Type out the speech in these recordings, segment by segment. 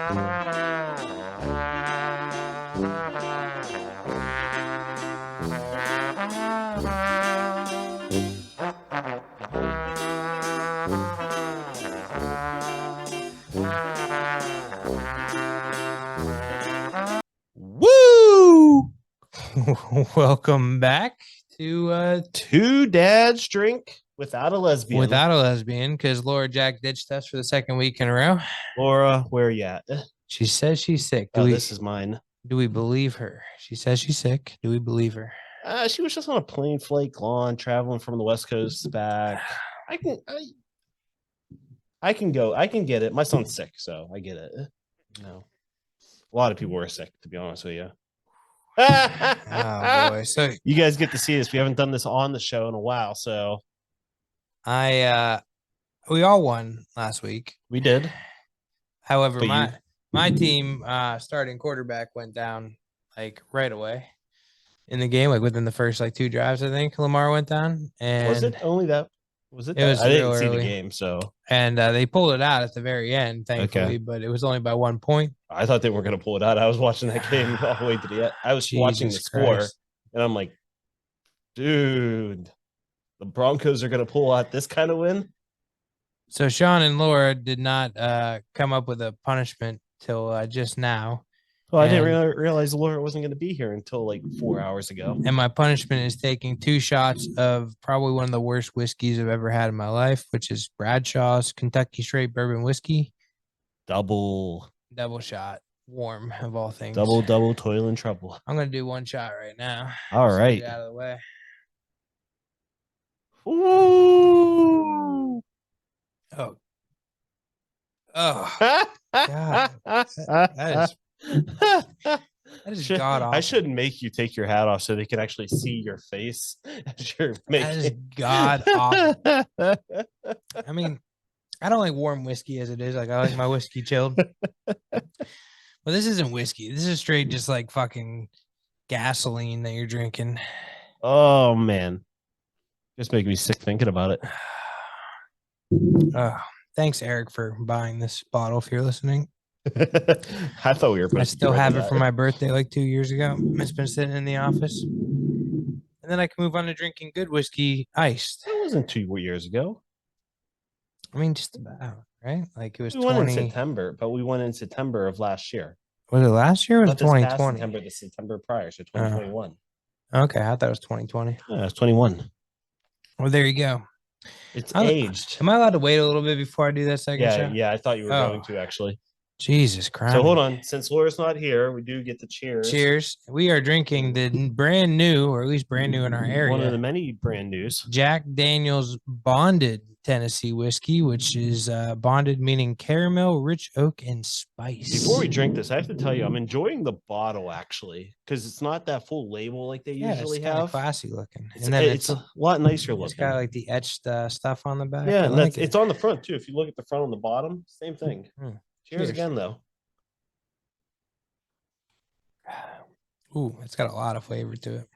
Woo! Welcome back to Two Dads Drink Without a Lesbian. Without a Lesbian, because Laura Jack ditched us for the second week in a row. Laura, where are you at? She says she's sick. This is mine. Do we believe her? She says she's sick. Do we believe her? She was just on a plane flight gone, traveling from the West Coast back. I can go. I can get it. My son's sick, so I get it. No, a lot of people were sick, to be honest with you. Oh boy! So you guys get to see this. We haven't done this on the show in a while, so we all won last week. We did. However, my team starting quarterback went down like right away in the game, like within the first like two drives. I think Lamar went down. And was it only that? Was it? It was. I didn't see early. the game, so and they pulled it out at the very end, thankfully, but it was only by 1 point. I thought they were going to pull it out. I was watching that game all the way to the end. I was watching the score, and I'm like, dude, the Broncos are going to pull out this kind of win. So Sean and Laura did not come up with a punishment till just now. Well, I didn't realize Laura wasn't going to be here until like 4 hours ago. And my punishment is taking 2 shots of probably one of the worst whiskeys I've ever had in my life, which is Bradshaw's Kentucky Straight Bourbon Whiskey. Double shot, warm of all things. Double, toil and trouble. I'm going to do 1 shot right now. All right. Get out of the way. Ooh. Oh. God. That is god awful. I shouldn't make you take your hat off so they can actually see your face as you're making. That is god awful. I mean, I don't like warm whiskey as it is. Like I like my whiskey chilled. But this isn't whiskey. This is straight just like fucking gasoline that you're drinking. Oh man. Just making me sick thinking about it. Thanks, Eric, for buying this bottle if you're listening. I thought we were. I still have it for my birthday like 2 years ago. It's been sitting in the office. And then I can move on to drinking good whiskey iced. That wasn't 2 years ago. I mean, just about, right? Like it was we went in September, but we went in September of last year. Was it last year or was it 2020? The September prior, so 2021. Okay, I thought it was 2020. Yeah, it was 21. Well, there you go. It's aged. Am I allowed to wait a little bit before I do that second show? Yeah, I thought you were going to actually. Jesus Christ. So hold on. Since Laura's not here, we do get the cheers. Cheers. We are drinking the brand new, or at least brand new in our area. One of the many brand news. Jack Daniel's Bonded Tennessee whiskey, which is bonded meaning caramel, rich oak, and spice. Before we drink this, I have to tell you, I'm enjoying the bottle actually, because it's not that full label like they usually have. Classy looking. And then it's a lot nicer looking. It's got like the etched stuff on the back. Yeah, and it's on the front too. If you look at the front on the bottom, same thing. Cheers again, though. Ooh, it's got a lot of flavor to it.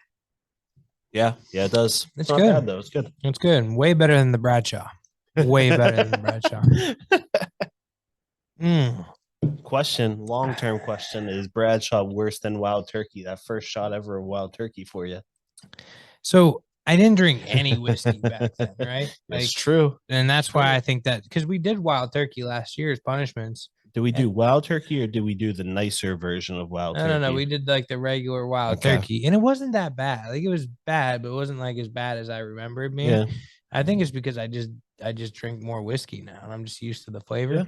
Yeah, it does. It's not good. Bad, though. It's good. It's good. Way better than the Bradshaw. Way better than the Bradshaw. Long-term question, is Bradshaw worse than Wild Turkey? That first shot ever of Wild Turkey for you. So I didn't drink any whiskey back then, right? That's true. And that's why I think that, because we did Wild Turkey last year as punishments. Did we do Wild Turkey or did we do the nicer version of Wild Turkey? No. We did like the regular Wild Turkey. And it wasn't that bad. Like it was bad, but it wasn't like as bad as I remember it being. Yeah. I think it's because I just drink more whiskey now and I'm just used to the flavor.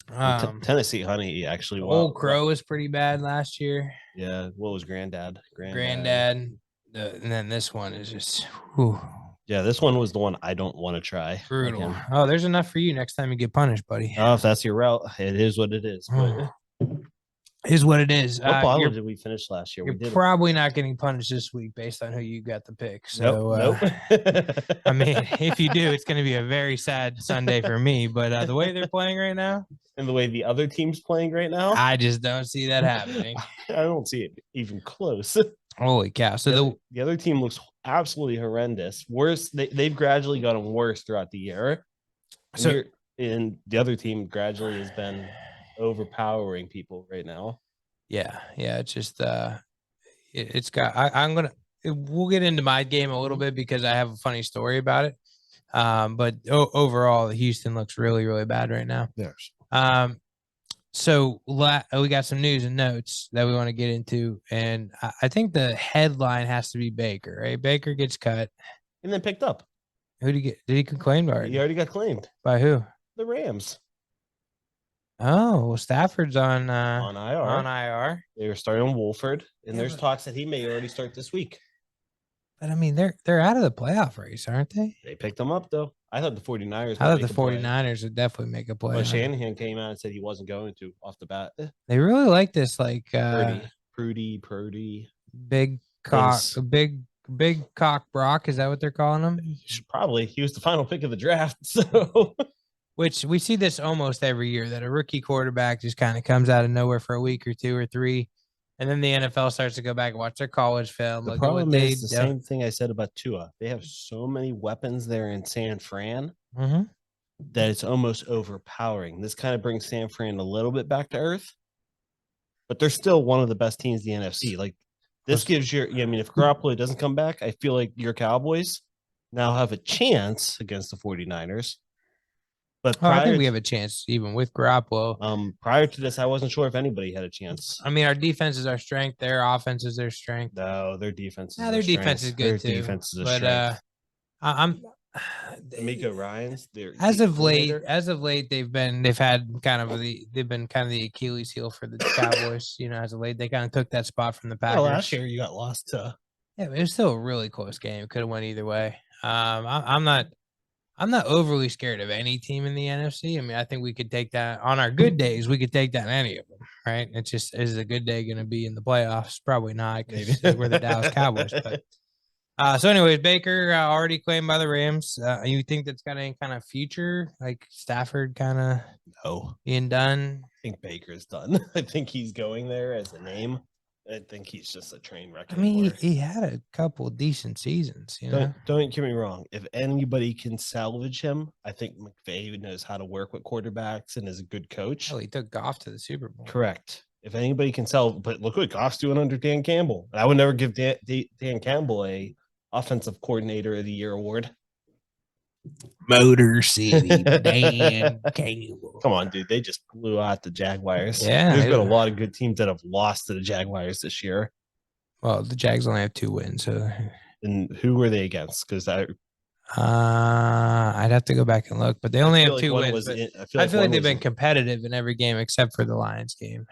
Yeah. Tennessee honey, actually. Old Crow was pretty bad last year. Yeah. What was Granddad? And then this one is just, whew. Yeah, this one was the one I don't want to try. Brutal. Again. Oh, there's enough for you next time you get punished, buddy. Oh, if that's your route, it is what it is. But... is what it is. What bottle did we finish last year? You're probably not getting punished this week based on who you got the pick. So, nope. I mean, if you do, it's going to be a very sad Sunday for me. But the way they're playing right now, and the way the other team's playing right now, I just don't see that happening. I don't see it even close. Holy cow! So the other team looks absolutely horrendous. Worse, they've gradually gotten worse throughout the year. And the other team gradually has been overpowering people right now. Yeah, it's just it's got. We'll get into my game a little bit because I have a funny story about it. But overall, Houston looks really, really bad right now. Yes. So we got some news and notes that we want to get into, and I think the headline has to be Baker. Right, Baker gets cut and then picked up. Who did he get? Did he get claimed already? He already got claimed. By who? The Rams. Oh, well, Stafford's on IR. On IR. They were starting Wolford, and there's talks that he may already start this week. But I mean, they're out of the playoff race, aren't they? They picked him up though. I thought the 49ers. I thought the 49ers would definitely make a play. But Shanahan came out and said he wasn't going to off the bat. They really like this, like Prudy, big cock, big cock Brock. Is that what they're calling him? Probably. He was the final pick of the draft. So, which we see this almost every year, that a rookie quarterback just kind of comes out of nowhere for a week or two or three, and then the NFL starts to go back and watch their college film. The problem is the same thing I said about Tua. They have so many weapons there in San Fran that it's almost overpowering. This kind of brings San Fran a little bit back to earth, but they're still one of the best teams in the NFC. Like, this gives your, I mean, if Garoppolo doesn't come back, I feel like your Cowboys now have a chance against the 49ers. But I think we have a chance even with Garoppolo. Prior to this, I wasn't sure if anybody had a chance. I mean, our defense is our strength. Their offense is their strength. No, their defense is their defense is good too. Their defense is a strength. I'm D'Amico Ryans. As of late, they've had kind of the Achilles heel for the Cowboys. You know, as of late, they kind of took that spot from the Packers. Well, last year you got lost to. Yeah, but it was still a really close game. It could have went either way. I'm not overly scared of any team in the NFC. I mean, I think we could take that on our good days. We could take down any of them, right? It's just, is a good day going to be in the playoffs? Probably not, because we're the Dallas Cowboys. But so, anyways, Baker already claimed by the Rams. You think that's got any kind of future, like Stafford kind of being done? I think Baker's done. I think he's going there as a name. I think he's just a train wreck. I mean, he had a couple decent seasons. You know, don't get me wrong. If anybody can salvage him, I think McVay knows how to work with quarterbacks and is a good coach. Oh, he took Goff to the Super Bowl. Correct. If anybody can sell, but look what Goff's doing under Dan Campbell. I would never give Dan Campbell a offensive coordinator of the year award. Motor City, Dan Campbell. Come on, dude. They just blew out the Jaguars. Yeah. There's been a lot of good teams that have lost to the Jaguars this year. Well, the Jags only have 2 wins. So, and who were they against? Because I'd have to go back and look, but they only have 2 wins. I feel like they've been competitive in every game except for the Lions game.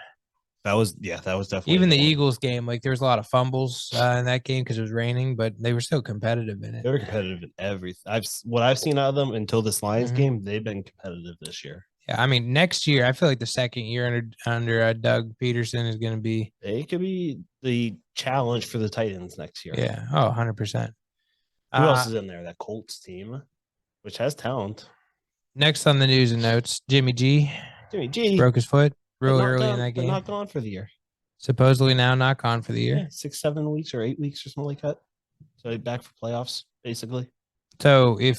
That was definitely even the Eagles game. Like, there was a lot of fumbles in that game because it was raining, but they were still competitive in it. They were competitive in everything. What I've seen out of them until this Lions game, they've been competitive this year. Yeah, I mean, next year, I feel like the second year under Doug Peterson is going to be. It could be the challenge for the Titans next year. Yeah. Oh, 100%. Who else is in there? That Colts team, which has talent. Next on the news and notes, Jimmy G broke his foot real early in that game. Not gone for the year. Supposedly now not gone for the year. Yeah, 6-7 weeks or 8 weeks or something like that. So back for playoffs, basically. So if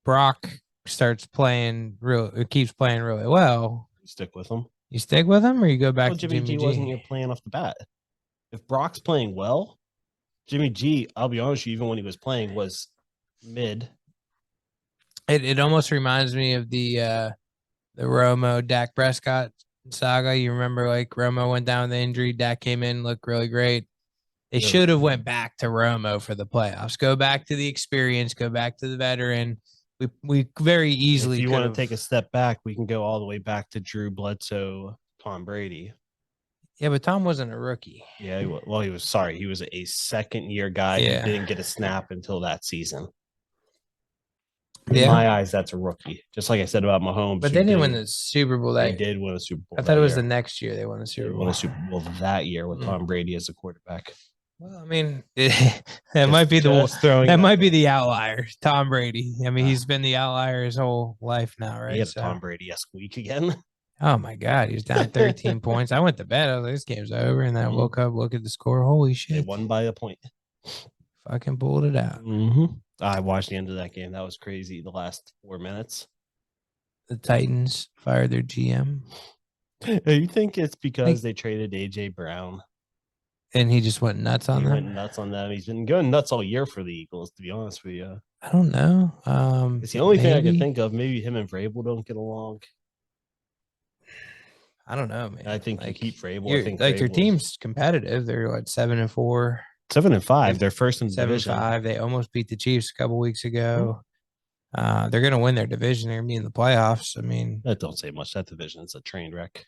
Brock keeps playing really well, you stick with him. You stick with him, or you go back to Jimmy G? Wasn't your plan off the bat? If Brock's playing well, Jimmy G, I'll be honest with you, even when he was playing, was mid. It almost reminds me of the Romo Dak Prescott saga. You remember, like, Romo went down with the injury, Dak came in, looked really great. They should have went back to Romo for the playoffs. Go back to the experience, go back to the veteran. We very easily. If you want to take a step back, we can go all the way back to Drew Bledsoe, Tom Brady. Yeah, but Tom wasn't a rookie. Yeah, he was sorry. He was a second-year guy who didn't get a snap until that season. In my eyes, that's a rookie. Just like I said about Mahomes. But they didn't win the Super Bowl that year. They did win a Super Bowl. I thought it was the next year they won the Super Bowl. They won a Super Bowl that year with Tom Brady as a quarterback. Well, I mean, that might be the outlier, Tom Brady. I mean, he's been the outlier his whole life now, right? He had a Tom Brady-esque week again. Oh my God, he was down 13 points. I went to bed. I was like, this game's over, and then I woke up, look at the score. Holy shit! They won by a point. Fucking pulled it out. I watched the end of that game. That was crazy. The last 4 minutes. the Titans fired their GM. You think it's because Like, they traded AJ Brown? and he just went nuts on He went them. nuts on them. He's been going nuts all year for the Eagles, to be honest with you. I don't know. It's the only thing I could Maybe. think of. Maybe him and Vrabel don't get along. I don't know, man. I think you Like keep Vrabel. I you're think like your Vrabel's team's competitive. They're like 7-4, 7-5. They're first in the seven division. five. They almost beat the Chiefs a couple weeks ago. They're gonna win their division. They're gonna be in the playoffs. I mean, That don't say much. That division is a train wreck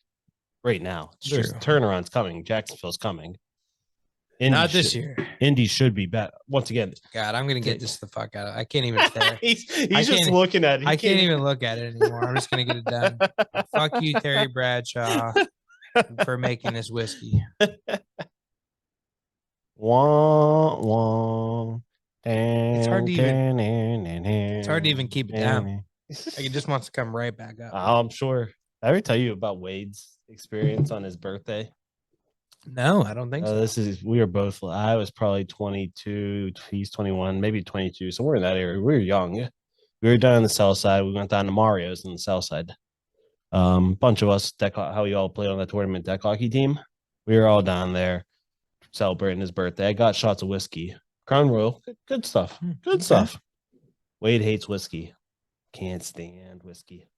right now. it's There's true. turnarounds coming. Jacksonville's coming. Not this year. Indy should be better. Once again, God, I'm gonna get this the fuck out of. I can't even stare. he's just looking at it. I can't even look at it anymore. I'm just gonna get it done. Fuck you, Terry Bradshaw, for making this whiskey. Wah, wah. It's hard to even keep it down. Like it just wants to come right back up. I'm sure. I ever tell you about Wade's experience on his birthday? No, I don't think so. We were both, I was probably 22, he's 21, maybe 22. So we're in that area. We were young. We were down on the south side. We went down to Mario's on the south side. Bunch of us, how we all played on the tournament deck hockey team. We were all down there celebrating his birthday. I got shots of whiskey. Crown Royal, good stuff. Good stuff. Wade hates whiskey. Can't stand whiskey.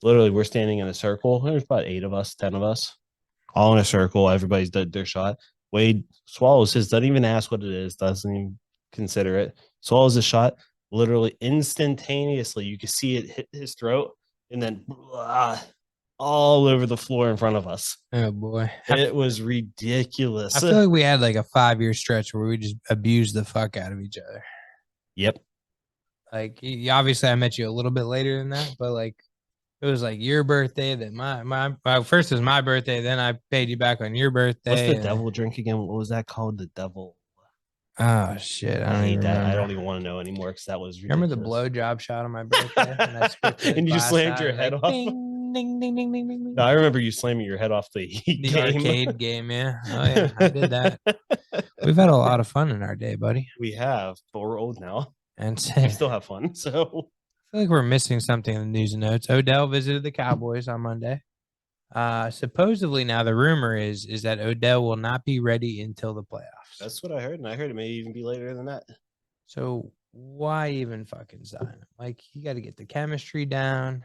Literally, we're standing in a circle. There's about 8 of us, 10 of us, all in a circle. Everybody's did their shot. Wade swallows his, doesn't even ask what it is, doesn't even consider it. Swallows the shot. Literally instantaneously, you can see it hit his throat, and then blah, all over the floor in front of us. Oh boy, it was ridiculous. I feel like we had like a 5-year stretch where we just abused the fuck out of each other. Yep. Like obviously, I met you a little bit later than that, but like it was like your birthday. Then my first was my birthday. Then I paid you back on your birthday. What's the devil drink again? What was that called? The devil. Oh shit! I hate that. I don't even want to know anymore because that was ridiculous. Remember the blowjob shot on my birthday? And you slammed your head off. Ding, ding, ding, ding, ding, ding. No, I remember you slamming your head off the arcade game. Yeah. Oh yeah, I did that. We've had a lot of fun in our day, buddy. We have, but we're old now, and we still have fun. So I feel like we're missing something in the news and notes. Odell visited the Cowboys on Monday. Supposedly now the rumor is that Odell will not be ready until the playoffs. That's what I heard, and I heard it may even be later than that. So why even fucking sign him? Like you got to get the chemistry down.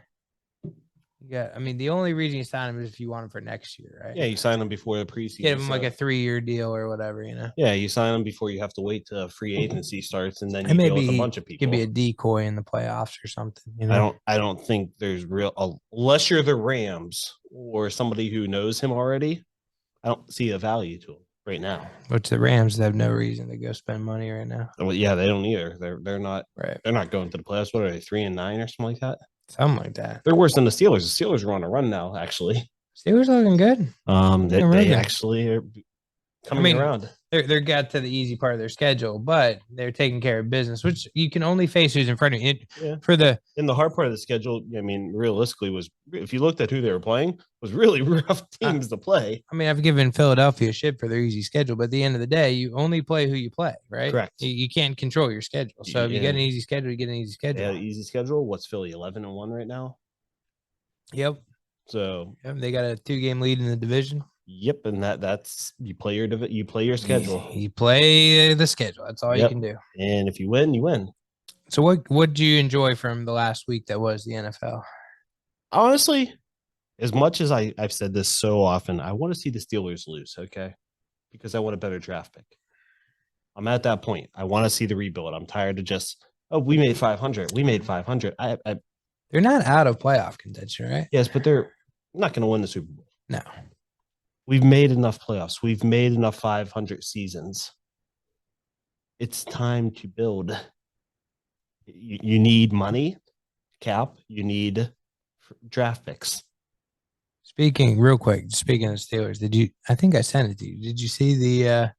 I mean, the only reason you sign him is if you want him for next year, right? Yeah, you sign him before the preseason. Give him like a 3-year deal or whatever, you know. Yeah, you sign him before you have to wait till free agency starts, and then you deal with a bunch of people. He could be a decoy in the playoffs or something. You know, I don't think there's unless you're the Rams or somebody who knows him already. I don't see a value to him right now. Which the Rams have no reason to go spend money right now. Well, yeah, they don't either. They're not right. They're not going to the playoffs. What are they, 3-9 or something like that? Something like that. They're worse than the Steelers. The Steelers are on a run now, actually. Steelers looking good. They actually are coming around. They're got to the easy part of their schedule, but they're taking care of business, which you can only face who's in front of you. Yeah. And the hard part of the schedule, I mean, realistically, was if you looked at who they were playing, was really rough teams to play. I mean, I've given Philadelphia shit for their easy schedule, but at the end of the day, you only play who you play, right? Correct. You can't control your schedule. So if you get an easy schedule, you get an easy schedule. Yeah, easy schedule. What's Philly 11-1 right now? Yep. So they got a 2-game lead in the division. Yep, and that's you play your schedule. You play the schedule. That's all you can do. And if you win, you win. So what did you enjoy from the last week that was the NFL? Honestly, as much as I've said this so often, I want to see the Steelers lose, okay? Because I want a better draft pick. I'm at that point. I want to see the rebuild. I'm tired of just, we made 500. We made 500. They're not out of playoff contention, right? Yes, but they're not going to win the Super Bowl. No. We've made enough playoffs. We've made enough 500 seasons. It's time to build. You need money, cap. You need draft picks. Real quick, speaking of Steelers, I think I sent it to you. Did you see the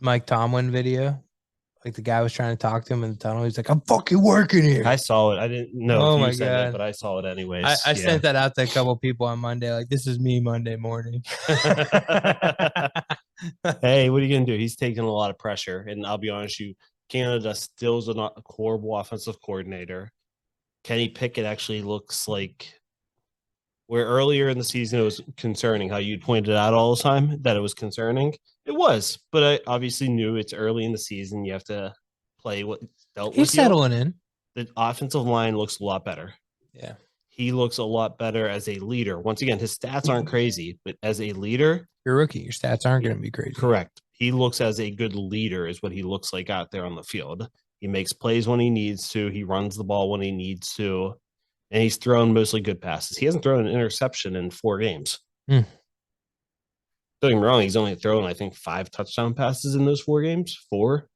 Mike Tomlin video? Like the guy was trying to talk to him in the tunnel. He's like, "I'm fucking working here." I saw it. I didn't know if you sent it, but I saw it anyways. I sent that out to a couple people on Monday. Like, this is me Monday morning. Hey, what are you gonna do? He's taking a lot of pressure, and I'll be honest, Canada still is a horrible offensive coordinator. Kenny Pickett actually looks like where earlier in the season it was concerning how you pointed out all the time that it was concerning. It was, but I obviously knew it's early in the season. You have to play what dealt He's with you. settling in. The offensive line looks a lot better. Yeah. He looks a lot better as a leader. Once again, his stats aren't crazy, but as a leader, you're a rookie. Your stats aren't going to be crazy. Correct. He looks as a good leader, is what he looks like out there on the field. He makes plays when he needs to. He runs the ball when he needs to. And he's thrown mostly good passes. He hasn't thrown an interception in 4 games. Don't get me wrong. He's only thrown, I think, 5 touchdown passes in those 4 games. 4.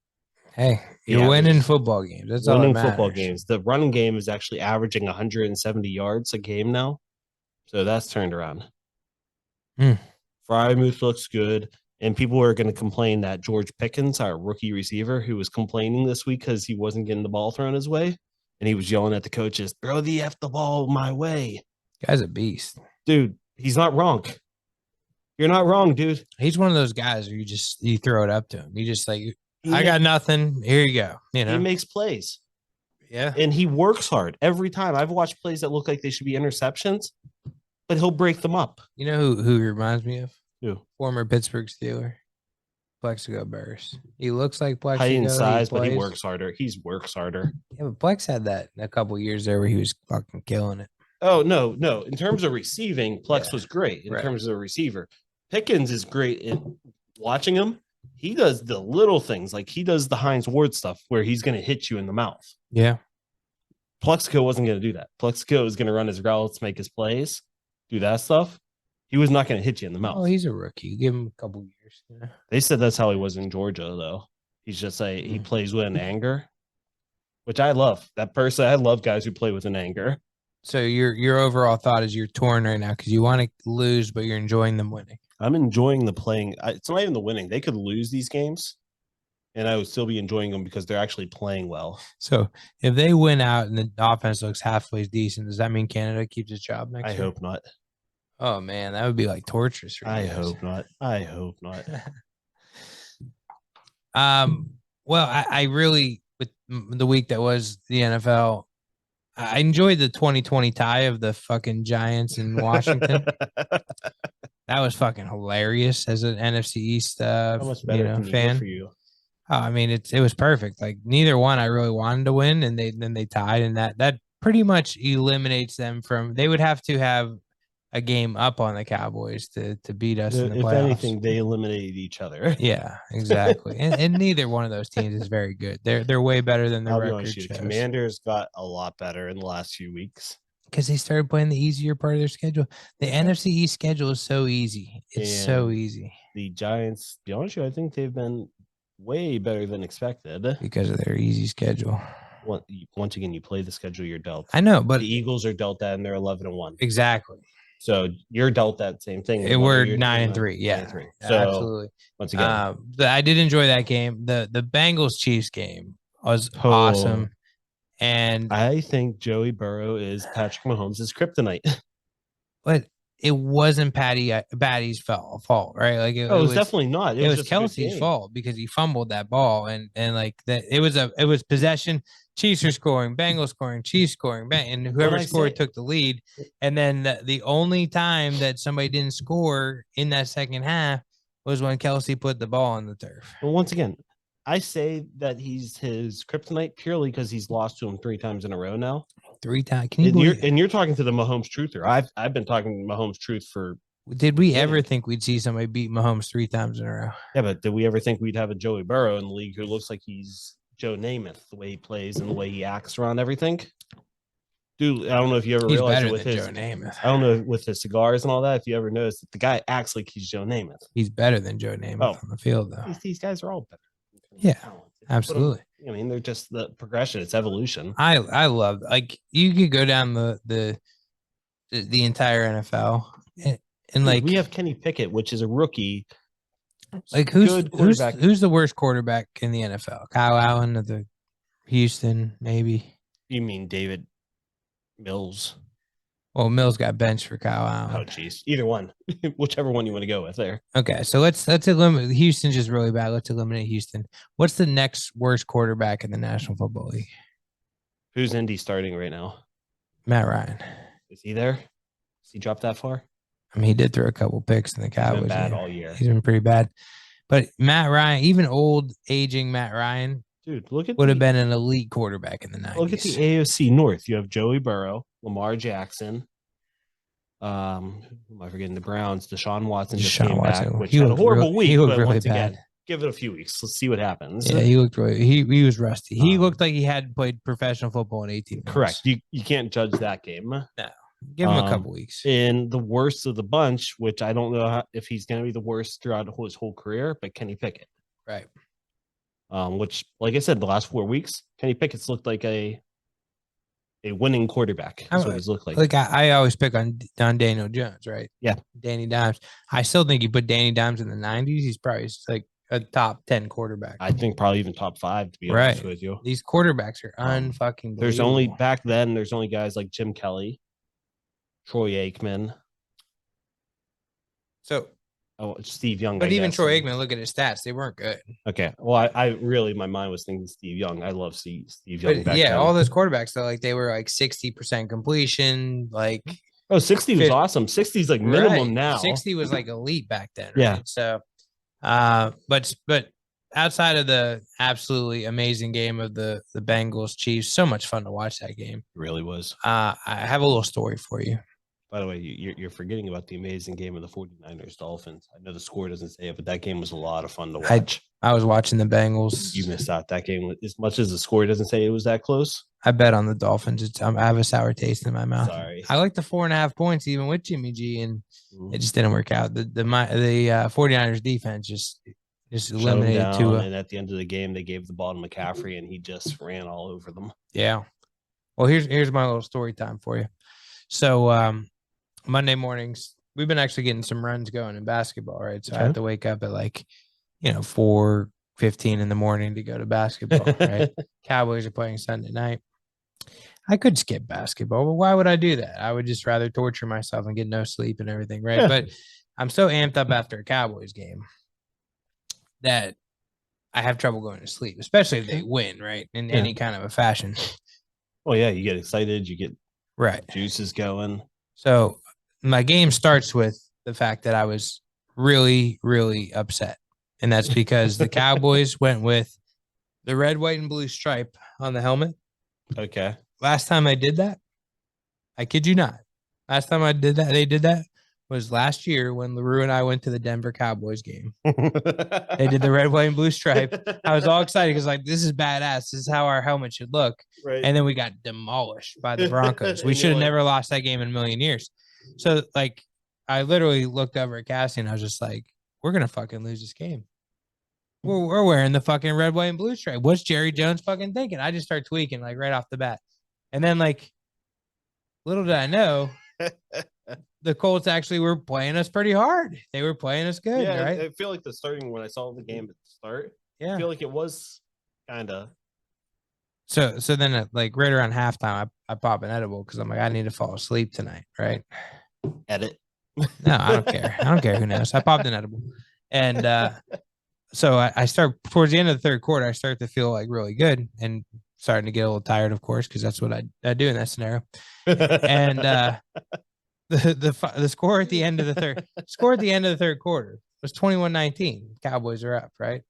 Hey, you're winning football games. That's all that matters. Winning football games. The running game is actually averaging 170 yards a game now. So that's turned around. Frymuth looks good. And people are going to complain that George Pickens, our rookie receiver, who was complaining this week because he wasn't getting the ball thrown his way, and he was yelling at the coaches, throw the ball my way. Guy's a beast. Dude, he's not wrong. You're not wrong, dude. He's one of those guys where you throw it up to him. You just like, I got nothing. Here you go. You know, he makes plays. Yeah. And he works hard every time. I've watched plays that look like they should be interceptions, but he'll break them up. You know who he reminds me of? Who? Former Pittsburgh Steeler, Plexico Burress. He looks like Plexico. Height and size, but he works harder. He works harder. Yeah, but Plex had that a couple years there where he was fucking killing it. Oh, no. In terms of receiving, Plex was great. In terms of a receiver, Pickens is great in watching him. He does the little things, like he does the Hines Ward stuff where he's going to hit you in the mouth. Yeah. Plexico wasn't going to do that. Plexico is going to run his routes, make his plays, do that stuff. He was not going to hit you in the mouth. Oh, he's a rookie. Give him a couple years. Yeah. They said that's how he was in Georgia, though. He's just like he plays with an anger, which I love. That person, I love guys who play with an anger. So your overall thought is you're torn right now because you want to lose, but you're enjoying them winning. I'm enjoying the playing. It's not even the winning. They could lose these games, and I would still be enjoying them because they're actually playing well. So if they win out and the offense looks halfway decent, does that mean Canada keeps its job next year? I hope not. Oh man, that would be like torturous for you I guys. hope not. I hope not. Well, I really, with the week that was the NFL, I enjoyed the 2020 tie of the fucking Giants in Washington. That was fucking hilarious as an NFC East How much better fan for you? Oh, I mean, it was perfect. Like neither one I really wanted to win, and they tied, and that pretty much eliminates them from. They would have to have a game up on the Cowboys to beat us in the playoffs. If anything, they eliminated each other. Yeah, exactly. and neither one of those teams is very good. They're way better than the record shows. The Commanders got a lot better in the last few weeks because they started playing the easier part of their schedule. The NFC East schedule is so easy. It's so easy. The Giants, to be honest with you, I think they've been way better than expected because of their easy schedule. Once again, you play the schedule you're dealt. I know, but the Eagles are dealt that, and they're 11-1. Exactly. So you're dealt that same thing. We're 9-3. Yeah, 9-3. So absolutely. Once again, I did enjoy that game. The Bengals Chiefs game was awesome, and I think Joey Burrow is Patrick Mahomes' kryptonite. But it wasn't Patty's fault, right? Like it was definitely not. It was Kelsey's fault because he fumbled that ball, and like that. It was possession. Chiefs are scoring, Bengals scoring, Chiefs scoring, and whoever scored took the lead. And then the only time that somebody didn't score in that second half was when Kelsey put the ball on the turf. Well, once again, I say that he's his kryptonite purely because he's lost to him 3 times in a row now. 3 times. You're talking to the Mahomes truther. I've been talking Mahomes truth for. Did we ever think we'd see somebody beat Mahomes 3 times in a row? Yeah, but did we ever think we'd have a Joey Burrow in the league who looks like he's Joe Namath, the way he plays and the way he acts around everything? Dude, I don't know if you ever realized it with his. Joe Namath. I don't know with his cigars and all that. If you ever noticed that the guy acts like he's Joe Namath. He's better than Joe Namath on the field, though. These guys are all better. Yeah, absolutely. I mean, they're just the progression. It's evolution. I love, like, you could go down the entire NFL and like we have Kenny Pickett, which is a rookie. Like who's the worst quarterback in the NFL? Kyle Allen of the Houston, maybe. You mean David Mills? Well, Mills got benched for Kyle Allen. Oh, geez. Either one. Whichever one you want to go with there. Okay, so let's eliminate Houston's just really bad. Let's eliminate Houston. What's the next worst quarterback in the National Football League? Who's Indy starting right now? Matt Ryan. Is he there? Does he drop that far? I mean, he did throw a couple picks in the Cowboys. He's been bad game. all year. He's been pretty bad. But Matt Ryan, even old aging Matt Ryan, dude, would have been an elite quarterback in the 90s. Look at the AFC North. You have Joey Burrow, Lamar Jackson. Who am I forgetting? The Browns. Deshaun Watson just came back, which had a horrible week. But really once again, give it a few weeks. Let's see what happens. Yeah, he looked really. He was rusty. He looked like he hadn't played professional football in 18 months. Correct. You can't judge that game. No. Give him a couple weeks. And the worst of the bunch, which I don't know if he's going to be the worst throughout his whole career, but Kenny Pickett. Right. Which, like I said, the last 4 weeks, Kenny Pickett's looked like a winning quarterback. That's what he's looked like. Like I always pick on Daniel Jones, right? Yeah. Danny Dimes. I still think you put Danny Dimes in the 90s, he's probably like a top 10 quarterback. I think probably even top 5, to be honest with you. These quarterbacks are unfucking There's only back then, there's only guys like Jim Kelly, Troy Aikman. So Steve Young. But even Troy Aikman, look at his stats. They weren't good. Okay. Well, I really, my mind was thinking Steve Young. I love Steve Young. But yeah, all those quarterbacks, though, like they were like 60% completion. Like 60 was awesome. 60 is like minimum now. 60 was like elite back then. Right? Yeah. So, but outside of the absolutely amazing game of the Bengals Chiefs, so much fun to watch that game. It really was. I have a little story for you. By the way, you're forgetting about the amazing game of the 49ers Dolphins. I know the score doesn't say it, but that game was a lot of fun to watch. I was watching the Bengals. You missed out that game. As much as the score doesn't say it was that close. I bet on the Dolphins. I have a sour taste in my mouth. Sorry. I like the 4.5 points even with Jimmy G, and it just didn't work out. The 49ers defense just eliminated Tua. And at the end of the game, they gave the ball to McCaffrey, and he just ran all over them. Yeah. Well, here's my little story time for you. So Monday mornings, we've been actually getting some runs going in basketball, right? So I have to wake up at 4:15 in the morning to go to basketball, right? Cowboys are playing Sunday night. I could skip basketball, but why would I do that? I would just rather torture myself and get no sleep and everything, right? But I'm so amped up after a Cowboys game that I have trouble going to sleep, especially if they win, right? In any kind of a fashion. Well, yeah, you get excited, you get juices going. So my game starts with the fact that I was really, really upset. And that's because the Cowboys went with the red, white, and blue stripe on the helmet. Okay. Last time I did that, I kid you not. Last time they did that was last year when LaRue and I went to the Denver Cowboys game. They did the red, white, and blue stripe. I was all excited because this is badass. This is how our helmet should look. Right. And then we got demolished by the Broncos. We should have never lost that game in a million years. So I literally looked over at Cassie and I was just like, we're going to fucking lose this game. We're wearing the fucking red, white, and blue stripe. What's Jerry Jones fucking thinking? I just start tweaking right off the bat. And then little did I know, the Colts actually were playing us pretty hard. They were playing us good, right? I feel like when I saw the game at the start, I feel like it was kind of. So then right around halftime, I pop an edible because I'm like, I need to fall asleep tonight, right? Edit. No, I don't care. I don't care who knows. I popped an edible. And so I start towards the end of the third quarter, I start to feel really good and starting to get a little tired, of course, because that's what I do in that scenario. And the score at the end of the third quarter was 21-19. Cowboys are up, right?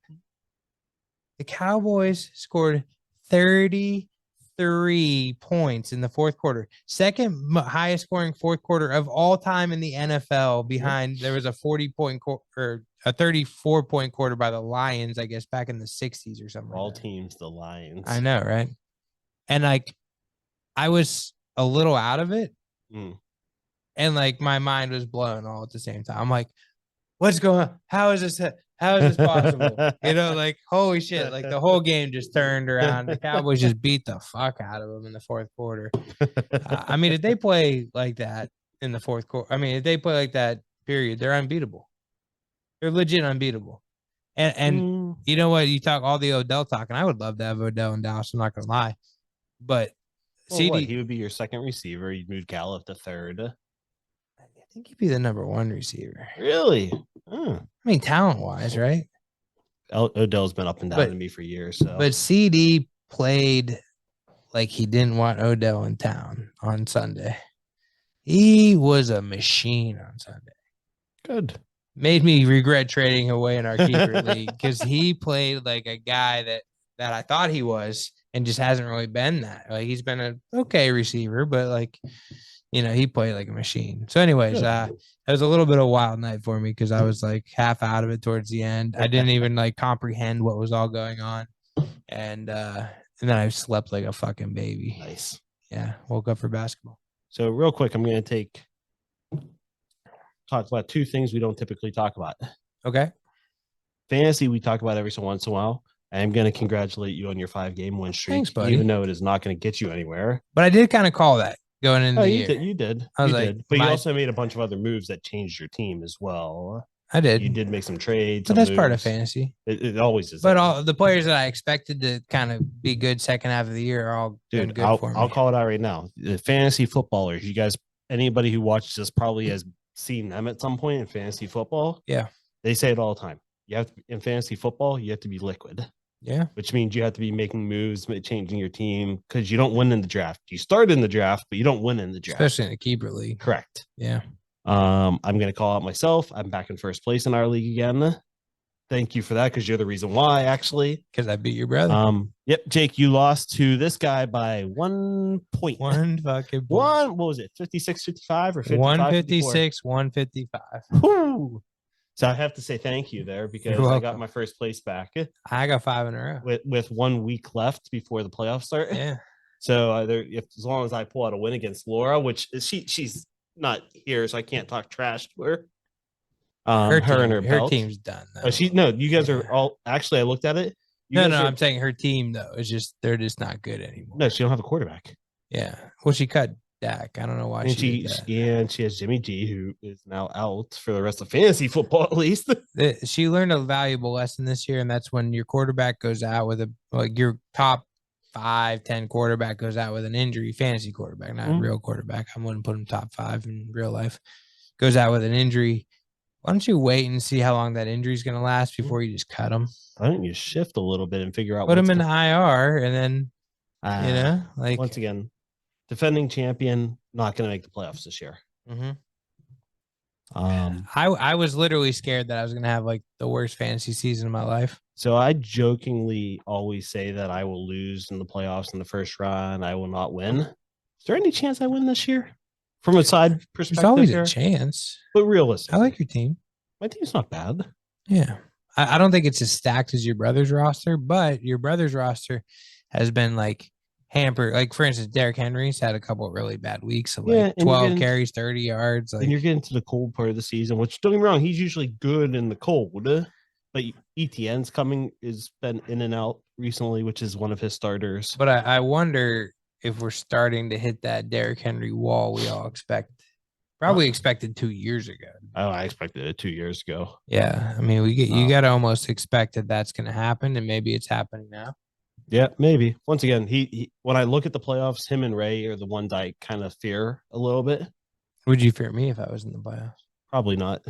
The Cowboys scored 33 points in the fourth quarter. Second highest scoring fourth quarter of all time in the NFL behind there was a 40-point or a 34-point quarter by the Lions, I guess, back in the 60s or something. All teams, the Lions. I know, right? And I was a little out of it. And my mind was blown all at the same time. I'm like, what's going on? How is this possible? Holy shit. The whole game just turned around. The Cowboys just beat the fuck out of them in the fourth quarter. If they play like that in the fourth quarter, if they play like that, period, they're unbeatable. They're legit unbeatable. And you know what? You talk all the Odell talk, and I would love to have Odell in Dallas. I'm not going to lie. But CD, he would be your second receiver. You'd move Gallup to third. I think he'd be the number one receiver. Really? Talent-wise, right? Odell's been up and down to me for years. So. But CD played like he didn't want Odell in town on Sunday. He was a machine on Sunday. Good. Made me regret trading away in our keeper league because he played like a guy that I thought he was and just hasn't really been that. Like he's been an okay receiver, but like he played like a machine. So, anyways, it was a little bit of a wild night for me because I was like half out of it towards the end. I didn't even like comprehend what was all going on, and then I slept like a fucking baby. Nice. Yeah, woke up for basketball. So, real quick, I'm going to talk about two things we don't typically talk about. Okay. Fantasy, we talk about every so once in a while. I am going to congratulate you on your 5-game win streak. Thanks, buddy. Even though it is not going to get you anywhere. But I did kind of call that going into the year. You did. I was you like, did. But you also made a bunch of other moves that changed your team as well. I did. You did make some trades. But that's part of fantasy. It always is. But all the players that I expected to kind of be good second half of the year are all doing good for me. I'll call it out right now. The fantasy footballers, you guys, anybody who watches this probably has seen them at some point in fantasy football. Yeah. They say it all the time. You have to, in fantasy football, you have to be liquid. Yeah. Which means you have to be making moves, changing your team because you don't win in the draft. You start in the draft, but you don't win in the draft. Especially in a keeper league. Correct. Yeah. I'm going to call out myself. I'm back in first place in our league again. Thank you for that because you're the reason why, actually. Because I beat your brother. Yep, Jake, you lost to this guy by 1 point. One fucking point. What was it? 56-55 or 55-54? 156, 155. Whew. So I have to say thank you there because I got my first place back. I got 5 in a row with 1 week left before the playoffs start. Yeah. So as long as I pull out a win against Laura, which she's not here, so I can't talk trash to her. Her team's done. Though. You guys are all actually. I looked at it. I'm saying her team though. It's just they're just not good anymore. No, she don't have a quarterback. Yeah. Well, she cut Dak. I don't know why she did that. And she has Jimmy G, who is now out for the rest of fantasy football at least. She learned a valuable lesson this year, and that's when your quarterback goes out with your top 5-10 quarterback goes out with an injury. Fantasy quarterback, not real quarterback. I wouldn't put him top 5 in real life. Goes out with an injury. Why don't you wait and see how long that injury is going to last before you just cut him? Why don't you shift a little bit and figure out put him in the IR and then once again, defending champion, not going to make the playoffs this year. Mm-hmm. I was literally scared that I was going to have like the worst fantasy season of my life. So I jokingly always say that I will lose in the playoffs in the first round. I will not win. Is there any chance I win this year? From a side perspective, there's always a chance. But realistically, I like your team. My team's not bad. Yeah. I don't think it's as stacked as your brother's roster, but your brother's roster has been like hampered. Like, for instance, Derrick Henry's had a couple of really bad weeks of like 12 carries, 30 yards. And you're getting to the cold part of the season, which don't get me wrong, he's usually good in the cold. But ETN's has been in and out recently, which is one of his starters. But I wonder if we're starting to hit that Derrick Henry wall we all probably expected 2 years ago. Oh, I expected it 2 years ago. Yeah. I mean, you got to almost expect that that's going to happen, and maybe it's happening now. Yeah, maybe. Once again, he when I look at the playoffs, him and Ray are the ones I kind of fear a little bit. Would you fear me if I was in the playoffs? Probably not.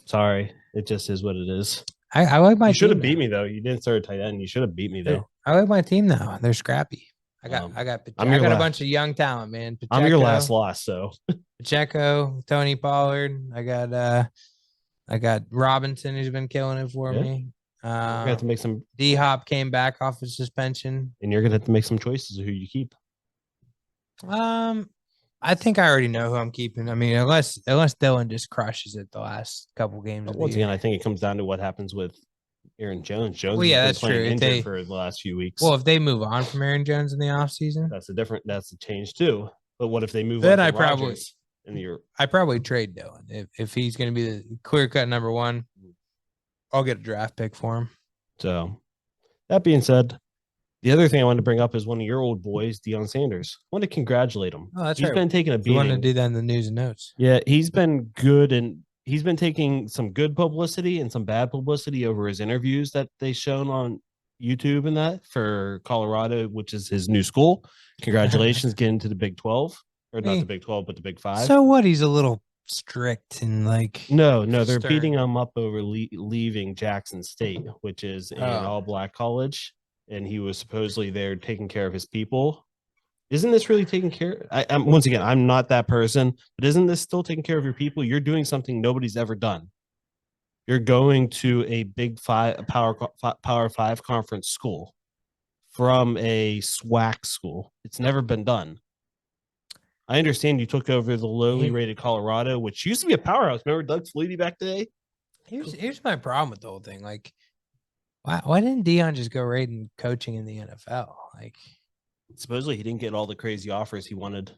Sorry. It just is what it is. I like my team. You should have beat me, though. You didn't start a tight end. You should have beat me, though. I like my team, though. They're scrappy. I got a bunch of young talent, man. Pacheco, I'm your last loss, so Pacheco, Tony Pollard. I got Robinson, who's been killing it for me. You're gonna have to make some. D-Hop came back off his suspension, and you're gonna have to make some choices of who you keep. I think I already know who I'm keeping. I mean, unless Dylan just crushes it the last couple games. But once again, I think it comes down to what happens with Aaron Jones. Well, yeah, that's true. Injured for the last few weeks. Well, if they move on from Aaron Jones in the offseason, that's a change too. But what if they move then on? I probably trade Dylan if he's going to be the clear cut number one. I'll get a draft pick for him. So, that being said, the other thing I wanted to bring up is one of your old boys, Deion Sanders. I want to congratulate him. Oh, that's He's been taking a beating. You want to do that in the news and notes? Yeah, he's been good, and he's been taking some good publicity and some bad publicity over his interviews that they shown on YouTube and that for Colorado, which is his new school. Congratulations, getting to the Big 12, or not the Big 12, but the Big 5. So what? He's a little strict and like no, they're beating him up over leaving Jackson State, which is an all-black college. and he was supposedly there taking care of his people. Isn't this really taking care? Once again, I'm not that person, but isn't this still taking care of your people? You're doing something nobody's ever done. You're going to a big power five conference school from a SWAC school. It's never been done. I understand you took over the lowly rated Colorado, which used to be a powerhouse. Remember Doug Flutie back today? Here's my problem with the whole thing. Like, why didn't Deion just go right in coaching in the NFL? Like, supposedly he didn't get all the crazy offers he wanted.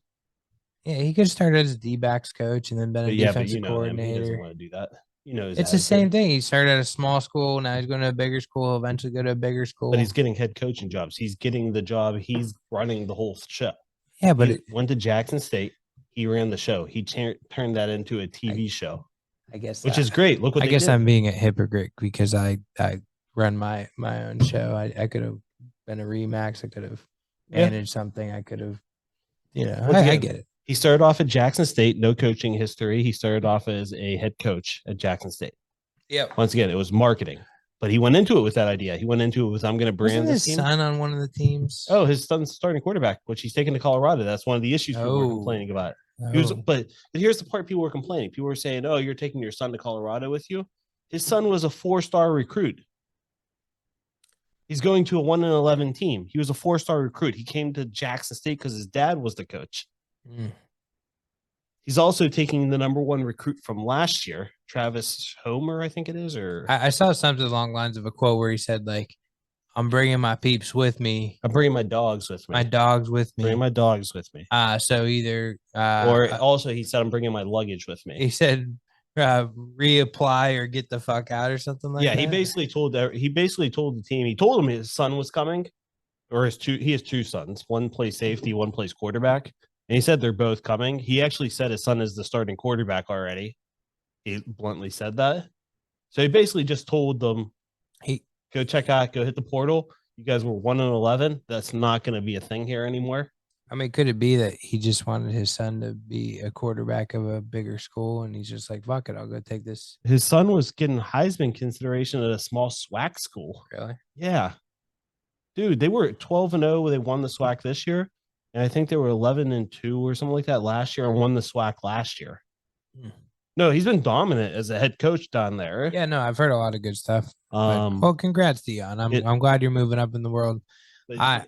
Yeah, he could have started as a D-backs coach and then been a defensive coordinator. He doesn't want to do that. It's the same thing. He started at a small school. Now he's going to a bigger school. Eventually go to a bigger school. But he's getting head coaching jobs. He's getting the job. He's running the whole show. Yeah, but he went to Jackson State. He ran the show. He turned that into a TV show. I guess, which is great. Look what I guess I'm being a hypocrite because I run my own show. I could have been a Remax. I could have managed something. I could have, I get it. He started off at Jackson State, no coaching history. He started off as a head coach at Jackson State. Yeah. Once again, it was marketing, but he went into it with that idea. He went into it with, I'm going to brand this team. His son on one of the teams? Oh, his son's starting quarterback, which he's taken to Colorado. That's one of the issues people were complaining about. But here's the part people were complaining. People were saying, oh, you're taking your son to Colorado with you. His son was a 4-star recruit. He's going to a 1-11 team. He was a 4-star recruit. He came to Jackson State because his dad was the coach. He's also taking the number 1 recruit from last year, Travis Homer, I think it is. Or I saw something along the lines of a quote where he said, like, I'm bringing my peeps with me. I'm bringing my dogs with me. My dogs with me. Bring my dogs with me. So either or also he said, I'm bringing my luggage with me. He said reapply or get the fuck out or something like that. Yeah, he basically told the team. He told them his son was coming, or he has 2 sons. One plays safety, one plays quarterback. And he said they're both coming. He actually said his son is the starting quarterback already. He bluntly said that. So he basically just told them, hey, go check out, go hit the portal. You guys were 1-11. That's not going to be a thing here anymore. I mean, could it be that he just wanted his son to be a quarterback of a bigger school and he's just like, fuck it, I'll go take this? His son was getting Heisman consideration at a small SWAC school. Really? Yeah. Dude, they were 12-0. They won the SWAC this year. And I think they were 11-2 or something like that last year and won the SWAC last year. No, he's been dominant as a head coach down there. Yeah, no, I've heard a lot of good stuff. Well, congrats, Deion. I'm glad you're moving up in the world. A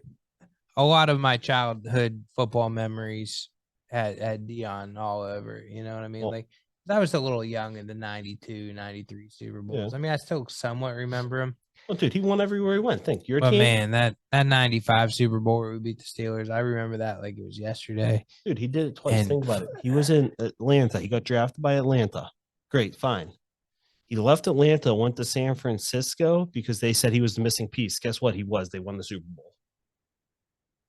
lot of my childhood football memories had Deion all over. You know what I mean? Well, like, I was a little young in the 92, 93 Super Bowls. Yeah. I mean, I still somewhat remember him. Well, dude, he won everywhere he went. Think your team. But man, that 95 Super Bowl where we beat the Steelers, I remember that like it was yesterday. Dude, he did it twice. Think about it. He was in Atlanta. He got drafted by Atlanta. Great, fine. He left Atlanta, went to San Francisco because they said he was the missing piece. Guess what? He was. They won the Super Bowl.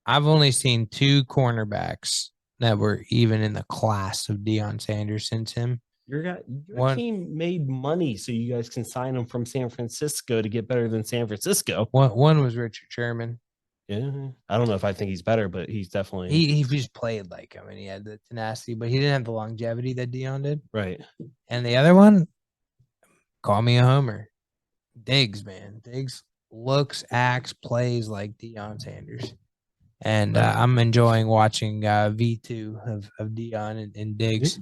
I've only seen 2 cornerbacks that were even in the class of Deion Sanders since him. Your team made money so you guys can sign him from San Francisco to get better than San Francisco. One was Richard Sherman. Yeah. I don't know if I think he's better, but he's definitely... He just played like him, and he had the tenacity, but he didn't have the longevity that Deion did. Right. And the other one, call me a homer. Diggs, man. Diggs looks, acts, plays like Deion Sanders. And I'm enjoying watching V2 of Deion and Diggs.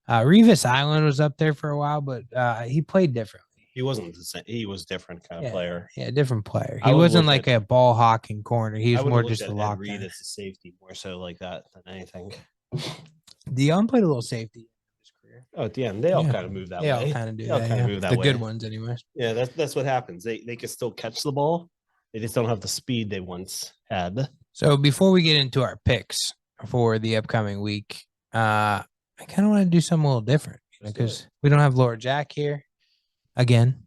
Revis Island was up there for a while, but he played differently. He wasn't the same. He was a different kind of player. Yeah, different player. He wasn't like a ball hawking corner. He was more just a lock. Reed as a safety, more so like that than anything. Deion played a little safety in his career. Oh, at the end, they all kind of move that way. They all kind of do that. The good ones, anyways. Yeah, that's what happens. They can still catch the ball. They just don't have the speed they once had. So before we get into our picks for the upcoming week, I kind of want to do something a little different because we don't have Ljack here again.